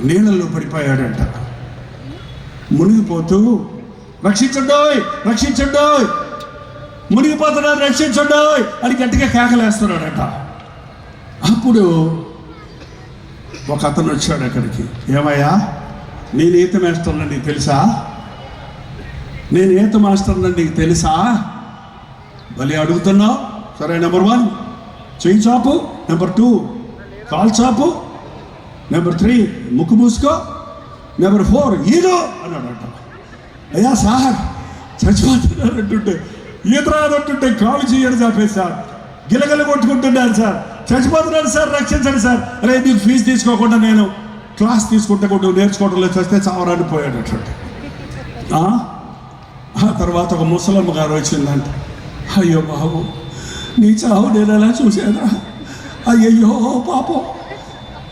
నీళ్ళల్లో పడిపోయాడంట. మునిగిపోతూ రక్షించండోయ్ రక్షించండోయ్, మునిగిపోతున్నాడు రక్షించండోయ్ అని గట్టిగా కేకలేస్తున్నాడట. అప్పుడు ఒక అతను వచ్చాడు అక్కడికి. ఏమయ్యా, నేను ఈత మాస్టర్ని నీకు తెలుసా? నేను ఈత మాస్టర్ని నీకు తెలుసా? భలే అడుగుతున్నావు. సరే, నెంబర్ 1 చెయ్యి చాపు, నెంబర్ 2 కాలు చాపు, నెంబర్ 3 ముక్కు మూసుకో, నెంబర్ 4 ఈదు అన్నాడట. అయ్యా సార్, చచ్చిపోతున్నారంటుంటే, ఈత రాదంటుంటే కాలు చేయడం చాపేది సార్, గిలగిల కొట్టుకుంటున్నాను సార్, చచ్చిపోతున్నాడు సార్, రక్షించండి సార్. అరే, నీకు ఫీజు తీసుకోకుండా నేను క్లాస్ తీసుకుంటే కూడా నేర్చుకోవడం లేదు, చస్తే చావరాని పోయాడట. ఆ తర్వాత ఒక ముసలమ్మ గారు వచ్చిందంట. అయ్యో బాబు, నీ చావు నేను ఎలా చూసానా, అయ్యయ్యో పాపం,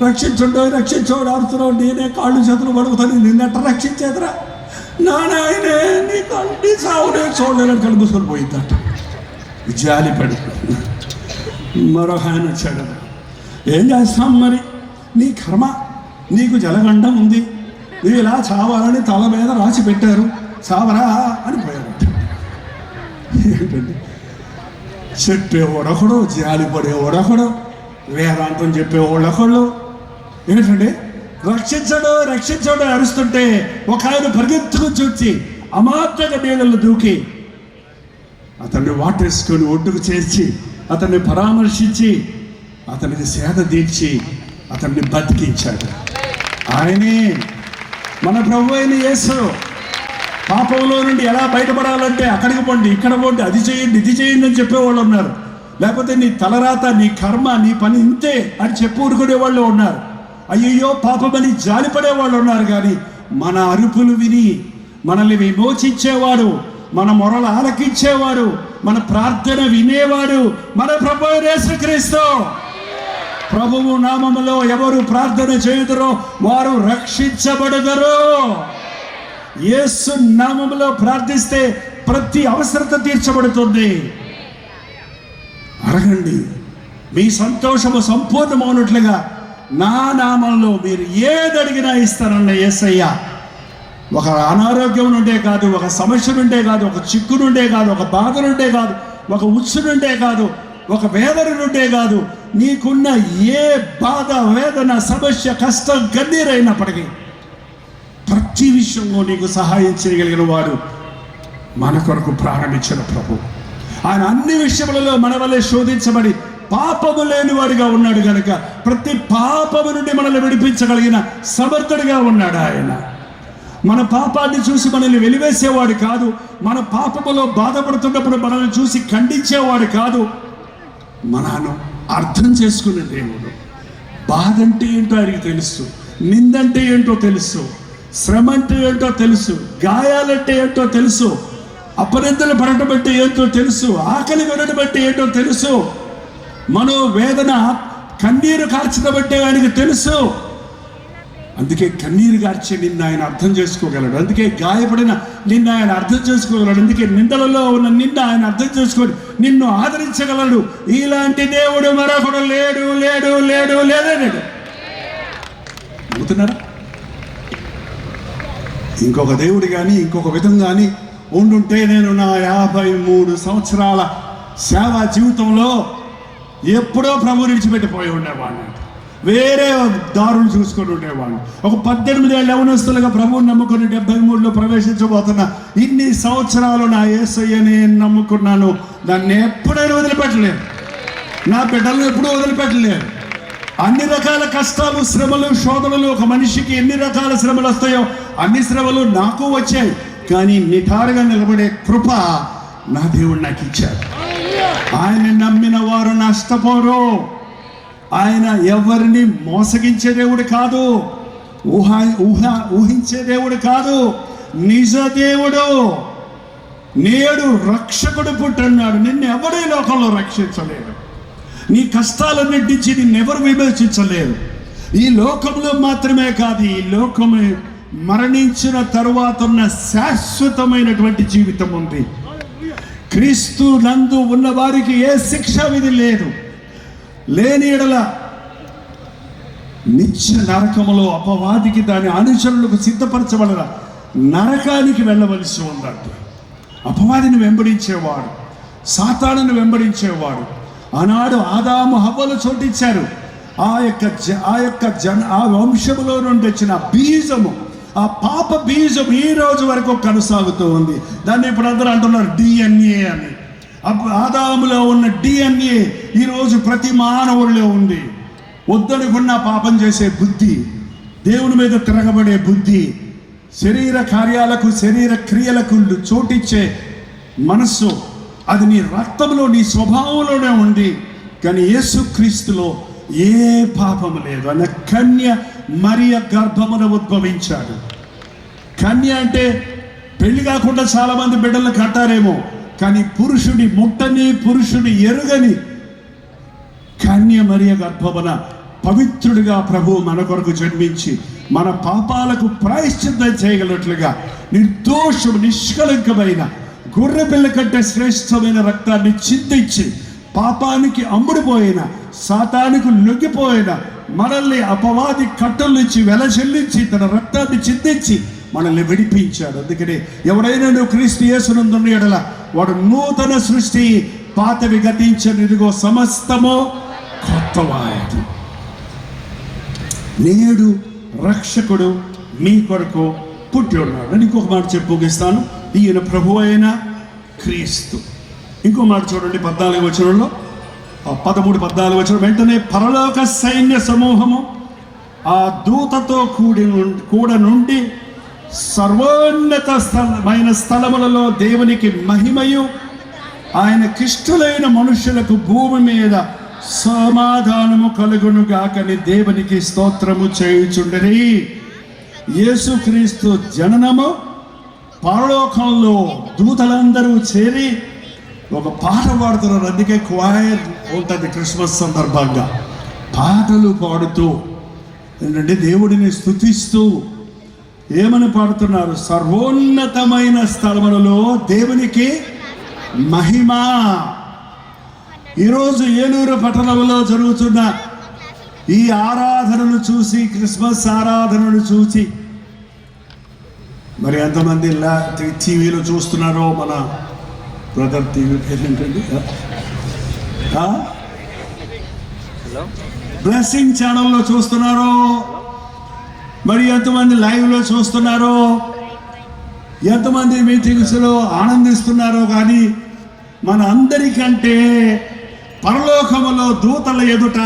రక్షించండి ఆడుతున్నావు, నేనే కాళ్ళు చేతులు పడుగుతాను, నిన్నట్ట రక్షించేదిరా నాయనే, నీ కాళ్ళు నీ చావు నేను చూడలేదని కళ్ళు మూసుకొని పోయిందట. జాలిపడి మరొక ఆయన వచ్చాడు. ఏం చేస్తాం మరి, నీ కర్మ, నీకు జలగండం ఉంది, నువ్వు ఇలా చావాలని తల మీద రాసి పెట్టారు, చావరా అని పోయాడట. ఏంటండి, చెప్పేవాడొకడు, జాలిపడేవాడొకడు, వేదాంతం చెప్పేవాళ్ళొకళ్ళు. ఏంటండి, రక్షించడు అరుస్తుంటే ఒక ఆయన పరిగెత్తుకు చూచి అమాత్రంగా నీళ్ళల్లో దూకి అతన్ని వాటేసుకొని ఒడ్డుకు చేర్చి అతన్ని పరామర్శించి అతనికి సేద తీర్చి అతన్ని బతికించాడు. ఆయనే మన ప్రభు అయిన యేసు. పాపంలో నుండి ఎలా బయటపడాలంటే అక్కడికి పోండి, ఇక్కడ పోండి, అది చేయండి, ఇది చేయండి అని చెప్పేవాళ్ళు ఉన్నారు. లేకపోతే నీ తలరాత, నీ కర్మ, నీ పని ఇంతే అని చెప్పి ఊరుకునే వాళ్ళు ఉన్నారు. అయ్యయ్యో పాపమని జాలిపడే వాళ్ళు ఉన్నారు. కానీ మన అరుపులు విని మనల్ని విమోచించేవాడు, మన మొరలు ఆలకించేవాడు, మన ప్రార్థన వినేవాడు మన ప్రభువు యేసుక్రీస్తు. ప్రభువు నామములో ఎవరు ప్రార్థన చేయుదురో వారు రక్షించబడుదురు. యేసు నామములో ప్రార్థిస్తే ప్రతి అవసరత తీర్చబడుతుంది. అడగండి, మీ సంతోషము సంపూర్ణమవునట్లుగా నా నామంలో మీరు ఏది అడిగినా ఇస్తానన్న యేసయ్య. ఒక అనారోగ్యం నుండే కాదు, ఒక సమస్య నుండే కాదు, ఒక చిక్కు నుండే కాదు, ఒక బాధ నుండే కాదు, ఒక ఉచ్చు నుండే కాదు, ఒక వేదన నుండే కాదు, నీకున్న ఏ బాధ, వేదన, సమస్య, కష్టం, కన్నీరైనప్పటికీ ప్రతి విషయంలో నీకు సహాయం చేయగలిగిన వాడు మన కొరకు ప్రారంభించిన ప్రభు. ఆయన అన్ని విషయములలో మన వల్లే శోధించబడి పాపము లేనివాడిగా ఉన్నాడు కనుక ప్రతి పాపము నుండి మనల్ని విడిపించగలిగిన సమర్థుడిగా ఉన్నాడు ఆయన. మన పాపాన్ని చూసి మనల్ని వెలివేసేవాడు కాదు, మన పాపములో బాధపడుతున్నప్పుడు మనల్ని చూసి ఖండించేవాడు కాదు, మనను అర్థం చేసుకునే దేవుడు. బాధ అంటే ఏంటో ఆయనకి తెలుసు, నిందంటే ఏంటో తెలుసు, శ్రమ అంటే ఏంటో తెలుసు, గాయాలంటే ఏంటో తెలుసు, అపనిందలు పడటం అంటే ఏంటో తెలుసు, ఆకలి కొనడం అంటే ఏంటో తెలుసు, మనోవేదన కన్నీరు కార్చడం అంటే ఆయనకి తెలుసు. అందుకే కన్నీరు కార్చే నిన్ను ఆయన అర్థం చేసుకోగలడు, అందుకే గాయపడిన నిన్ను ఆయన అర్థం చేసుకోగలడు, అందుకే నిందలలో ఉన్న నిన్ను ఆయన అర్థం చేసుకొని నిన్ను ఆదరించగలడు. ఇలాంటి దేవుడు మరొకడు లేడు లేడు లేడు లేడు. నమ్ముతున్నారా? ఇంకొక దేవుడు కానీ ఇంకొక విధం కానీ ఉండుంటే నేను నా 53 సంవత్సరాల సేవా జీవితంలో ఎప్పుడో ప్రభు విడిచిపెట్టిపోయి ఉండేవాడిని, వేరే దారులు చూసుకొని ఉండేవాడిని. ఒక 18 ఏళ్ళ యవనస్తులుగా ప్రభువుని నమ్ముకొని 73లో ప్రవేశించబోతున్న ఇన్ని సంవత్సరాలు నా యేసయ్యని నమ్ముకున్నాను. దాన్ని ఎప్పుడైనా వదిలిపెట్టలేదు, నా బిడ్డలను ఎప్పుడూ వదిలిపెట్టలేదు. అన్ని రకాల కష్టాలు, శ్రమలు, శోధనలు, ఒక మనిషికి ఎన్ని రకాల శ్రమలు వస్తాయో అన్ని శ్రమలు నాకు వచ్చాయి. కానీ నిఠారుగా నిలబడే కృప నా దేవుడు నాకు ఇచ్చాడు. ఆయన నమ్మిన వారు నష్టపోరు. ఆయన ఎవరిని మోసగించే దేవుడు కాదు, ఊహించే దేవుడు కాదు, నిజ దేవుడు. నేడు రక్షకుడు పుట్టున్నాడు. నిన్ను ఎవరు ఈ లోకంలో రక్షించలేరు. నీ కష్టాలన్నింటించి నిన్నెవరు విమోచించలేరు. ఈ లోకంలో మాత్రమే కాదు, ఈ లోకమే మరణించిన తరువాత ఉన్న శాశ్వతమైనటువంటి జీవితం ఉంది. క్రీస్తు నందు ఉన్న వారికి ఏ శిక్ష విధి లేదు. లేని ఎడల నిత్య నరకములో అపవాదికి దాని అనుచరులకు సిద్ధపరచబడిన నరకానికి వెళ్ళవలసి ఉందంట. అపవాదిని వెంబడించేవాడు, సాతానుని వెంబడించేవాడు. ఆనాడు ఆదాము హవ్వలు చోటిచ్చారు. ఆ వంశములో నుండి వచ్చిన బీజము, ఆ పాప బీజం ఈ రోజు వరకు కొనసాగుతూ ఉంది. దాన్ని ఇప్పుడు అందరూ అంటున్నారు DNA అని. ఆదాములో ఉన్న DNA ఈరోజు ప్రతి మానవుడిలో ఉంది. వద్దనుకున్న పాపం చేసే బుద్ధి, దేవుని మీద తిరగబడే బుద్ధి, శరీర కార్యాలకు, శరీర క్రియలకు చోటిచ్చే మనస్సు, అది నీ రక్తంలో, నీ స్వభావంలోనే ఉంది. కానీ యేసుక్రీస్తులో ఏ పాపము లేదు. అన్న కన్య మరియ గర్భమున ఉద్భవించాడు. కన్య అంటే పెళ్లి కాకుండా చాలా మంది బిడ్డలను కట్టారేమో, కానీ పురుషుడి ముట్టని, పురుషుడి ఎరుగని కన్య మరియ గర్భమున పవిత్రుడిగా ప్రభువు మన కొరకు జన్మించి మన పాపాలకు ప్రాయశ్చిత్తం చేయగలట్లుగా నిర్దోషం, నిష్కలంకమైన గొర్రె పిల్ల కంటే శ్రేష్టమైన రక్తాన్ని చిందించి పాపానికి అమ్ముడుపోయిన, సాతానికి లొంగిపోయిన మనల్ని అపవాది కట్టల నుంచి వెల చెల్లించి తన రక్తాన్ని చిందించి మనల్ని విడిపించాడు. అందుకని ఎవరైనా నువ్వు క్రీస్తు యేసునందున్న ఎడల వాడు నూతన సృష్టి, పాతవి గతించని, ఇదిగో సమస్తము కొత్తవాయదు. నేడు రక్షకుడు మీ కొరకు పుట్టి ఉన్నాడు. నేను ఇంకొక మాట చెప్పి ముగిస్తాను. ఈయన ప్రభు అయిన క్రీస్తు. ఇంకో మాట చూడండి, 14వ వచనంలో, 13, 14 వచనం. వెంటనే పరలోక సైన్య సమూహము ఆ దూతతో కూడా నుండి సర్వోన్నతమైన స్థలములలో దేవునికి మహిమయు ఆయన కిష్టులైన మనుషులకు భూమి మీద సమాధానము కలుగునుగాకని దేవునికి స్తోత్రము చేయుచుండరి. యేసుక్రీస్తు జననము పరలోకంలో దూతలందరూ చేరి ఒక పాట పాడుతున్నారు. అందుకే క్వైర్ ఉంటుంది క్రిస్మస్ సందర్భంగా. పాటలు పాడుతూ ఏంటంటే దేవుడిని స్తుతిస్తూ ఏమని పాడుతున్నారు? సర్వోన్నతమైన స్థలములలో దేవునికి మహిమ. ఈరోజు ఏలూరు పట్టణంలో జరుగుతున్న ఈ ఆరాధనను చూసి, క్రిస్మస్ ఆరాధనను చూసి మరి ఎంతమంది టీవీలో చూస్తున్నారో, మన బ్రదర్ టీవీ ఏంటండి, బ్లెస్సింగ్ ఛానల్లో చూస్తున్నారో, మరి ఎంతమంది లైవ్లో చూస్తున్నారో, ఎంతమంది మీటింగ్స్లో ఆనందిస్తున్నారో, కానీ మన అందరికంటే పరలోకములో దూతల ఎదుట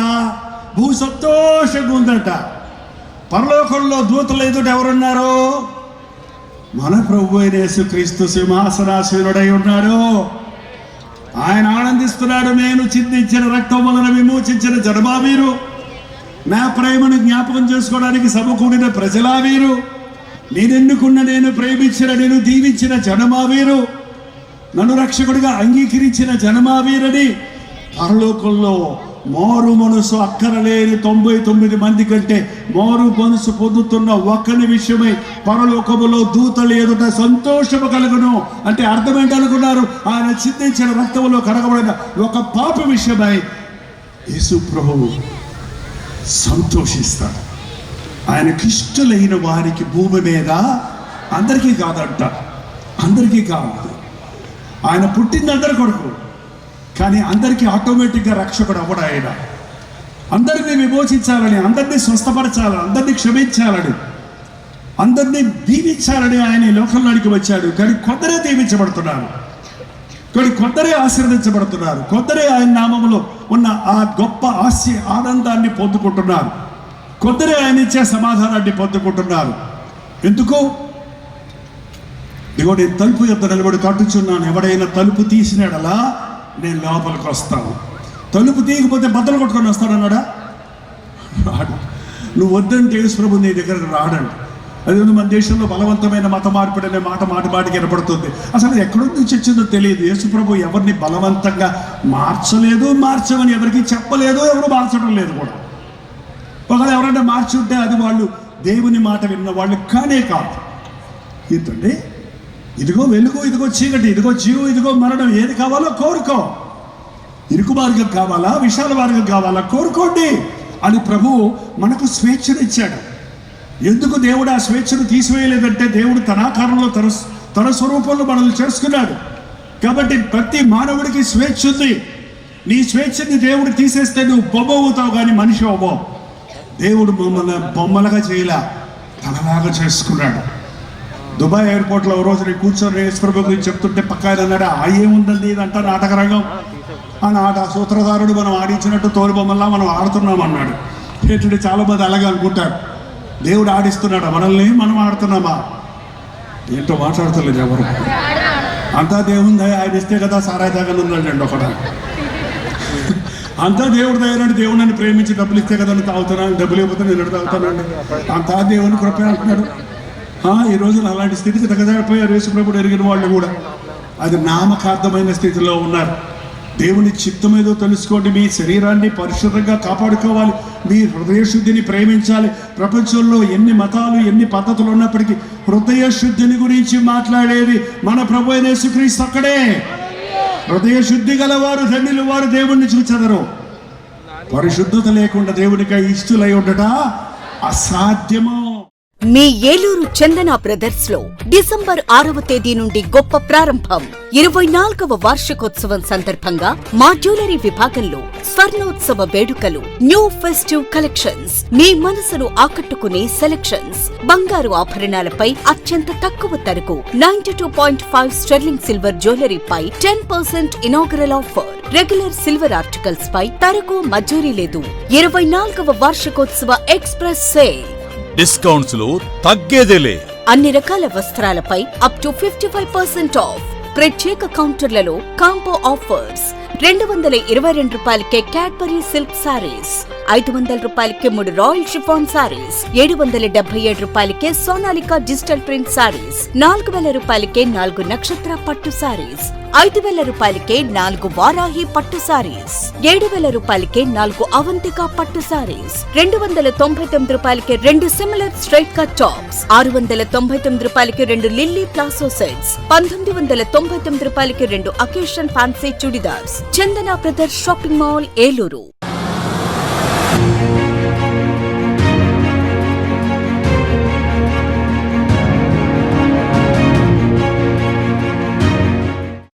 భూ సంతోషంగా ఉందట. పరలోకంలో దూతల ఎదుట ఎవరున్నారో? మన ప్రభు అయిన యేసుక్రీస్తు సింహాసనాసీనుడై ఉన్నాడు. ఆయన ఆనందిస్తున్నాడు. నేను చిందించిన రక్తం వలన విమోచించిన జనమా వీరు, నా ప్రేమను జ్ఞాపకం చేసుకోవడానికి సమకూడిన ప్రజలా వీరు, నేనెన్నుకున్న, నేను ప్రేమించిన, నేను దీవించిన జనమా వీరు, నన్ను రక్షకుడిగా అంగీకరించిన జనమా వీరని పరలోకంలో మారు మనసు అక్కరలేని 99 మంది కంటే మారు మనసు పొందుతున్న ఒక్కని విషయమై పరలోకములో దూతలు ఎదుట సంతోషము కలుగును. అంటే అర్థం ఏంటనుకున్నారు? ఆయన చిందించిన రక్తములో కడగబడిన ఒక పాప విషయమై యేసు ప్రభువు సంతోషిస్తాడు. ఆయనకిష్టలైన వారికి భూమి మీద, అందరికీ కాదంట, అందరికీ కాదు, ఆయన పుట్టింది అందరి కొరకు, కానీ అందరికీ ఆటోమేటిక్గా రక్షకుడు అవ్వడు. ఆయన అందరినీ విమోచించాలని, అందరినీ స్వస్థపరచాలని, అందరినీ క్షమించాలని, అందరినీ దీవించాలని ఆయన ఈ లోకంలోనికి వచ్చాడు. కానీ కొందరే దీవించబడుతున్నారు, కానీ కొందరే ఆశీర్వదించబడుతున్నారు, కొందరే ఆయన నామములో ఉన్న ఆ గొప్ప ఆనందాన్ని పొందుకుంటున్నారు, కొందరే ఆయన ఇచ్చే సమాధానాన్ని పొందుకుంటున్నారు. ఎందుకు? ఇదిగో నేను తలుపు యొద్ద నిలబడి తట్టుచున్నాను, ఎవడైనా తలుపు తీసినాడలా నేను లోపలికి వస్తాను. తలుపు తీయకపోతే బద్దలు కొట్టుకొని వస్తాడన్నాడా? రాడు. నువ్వు వద్దంటే యేసు ప్రభు నీ దగ్గరకు రాడండి. అదే మన దేశంలో బలవంతమైన మత మార్పిడి అనే మాట మాటికి వినపడుతుంది. అసలు ఎక్కడి నుంచి వచ్చిందో తెలియదు. యేసు ప్రభు ఎవరిని బలవంతంగా మార్చలేదు, మార్చమని ఎవరికి చెప్పలేదు, ఎవరు మార్చడం లేదు కూడా. ఒకవేళ ఎవరైనా మార్చి ఉంటే అది వాళ్ళు దేవుని మాట విన్న వాళ్ళు కానే కాదు. ఏంటండి, ఇదిగో వెలుగు, ఇదిగో చీకటి, ఇదిగో జీవం, ఇదిగో మరణం, ఏది కావాలో కోరుకో. ఇరుకు మార్గం కావాలా, విశాల మార్గం కావాలా, కోరుకోండి అని ప్రభువు మనకు స్వేచ్ఛనిచ్చాడు. ఎందుకు దేవుడు ఆ స్వేచ్ఛను తీసివేయలేదంటే, దేవుడు తన ఆకారంలో తన స్వరూపంలో మనల్ని చేసుకున్నాడు. కాబట్టి ప్రతి మానవుడికి స్వేచ్ఛ ఉంది. నీ స్వేచ్ఛని దేవుడు తీసేస్తే నువ్వు బొమ్మ అవుతావు, కానీ మనిషి అవ్వవు. దేవుడు బొమ్మలుగా చేయలా, తనలాగా చేసుకున్నాడు. దుబాయ్ ఎయిర్పోర్ట్లో ఒక రోజు నేను కూర్చొని యేసు ప్రభు గురించి చెప్తుంటే పక్కాయన అన్నాడు, ఆ ఏముందండి ఇదంతా నాటక రంగం, ఆ నాట సూత్రధారుడు మనం ఆడించినట్టు తోలు బొమ్మల్లా మనం ఆడుతున్నాం అన్నాడు. ఏంటంటే చాలామంది అలాగే అనుకుంటారు, దేవుడు ఆడిస్తున్నాడు మనల్ని, మనం ఆడుతున్నామా? ఏంటో మాట్లాడతలేదు ఎవరు. అంతా దేవుని దయ, ఆయన ఇస్తే కదా సారాయి దాకా ఉందండి ఒకట. అంతా దేవుడు దయనండి, దేవుడు నన్ను ప్రేమించి డబ్బులు ఇస్తే కదా తాగుతున్నాను, డబ్బులు ఇవ్వకపోతే నేను తాగుతానండి, అంతా దేవుని కృప అంటున్నాడు. ఈ రోజున అలాంటి స్థితికి దగ్గరపోయారు యేసు ప్రభువుని ఎరిగిన వాళ్ళు కూడా. అది నామకార్థమైన స్థితిలో ఉన్నారు. దేవుని చిత్తం ఏదో తెలుసుకోండి. మీ శరీరాన్ని పరిశుభ్రంగా కాపాడుకోవాలి, మీ హృదయ శుద్ధిని ప్రేమించాలి. ప్రపంచంలో ఎన్ని మతాలు, ఎన్ని పద్ధతులు ఉన్నప్పటికీ హృదయ శుద్ధిని గురించి మాట్లాడేది మన ప్రభు అయిన యేసుక్రీస్తు ఒక్కడే. హృదయ శుద్ధి గలవారు ధన్యులు, వారు దేవుణ్ణి చూచెదరు. పరిశుద్ధత లేకుండా దేవునికై ఇష్టలై ఉండట అసాధ్యము. మీ ఏలూరు చందన బ్రదర్స్ లో డిసెంబర్ 6వ తేదీ నుండి గొప్ప ప్రారంభం. 24వ వార్షికోత్సవం సందర్భంగా మా జ్యువెలరీ విభాగంలో స్వర్ణోత్సవ వేడుకలు, న్యూ ఫెస్టివ్ కలెక్షన్స్, మీ మనసును ఆకట్టుకునే సెలెక్షన్స్, బంగారు ఆభరణాలపై అత్యంత తక్కువ ధరకు 92.5 స్టెర్లింగ్ సిల్వర్ జ్యువెలరీపై 10% inaugural offer. Regular silver articles పై తరకు మజూరీ లేదు. 24వ వార్షికోత్సవ ఎక్స్ప్రెస్ సేల్. డిస్కౌంట్స్ లో తగ్గేదేలే. అన్ని రకాల వస్త్రాలపై అప్ టు 55% ఆఫ్. ప్రత్యేక కౌంటర్లలో కాంబో ఆఫర్స్. 222 రూపాయలకే క్యాడ్బరీ సిల్క్ సారీస్, 500 రూపాయలకే 3 రాయల్ షిఫాన్ సారీస్, 777 రూపాయలకే సోనాలికా డిజిటల్ ప్రింట్ సారీస్, 4000 రూపాయలకే 4 నక్షత్ర పట్టు సారీస్, 5000 రూపాయలకే 4 వారాహి పట్టు సారీస్, 7000 రూపాయలకే 4 అవంతిక పట్టు సారీస్, 299 రూపాయలకే 2 సిమిలర్ స్ట్రైట్ కట్ టాప్స్, 699 రూపాయలకి 2 లిల్లీ ప్లాసో సెట్స్, 1999 రూపాయలకి 2 అకేషన్ ఫ్యాన్సీ చుడిదార్స్. చందన బ్రదర్స్ షాపింగ్ మాల్, ఏలూరు.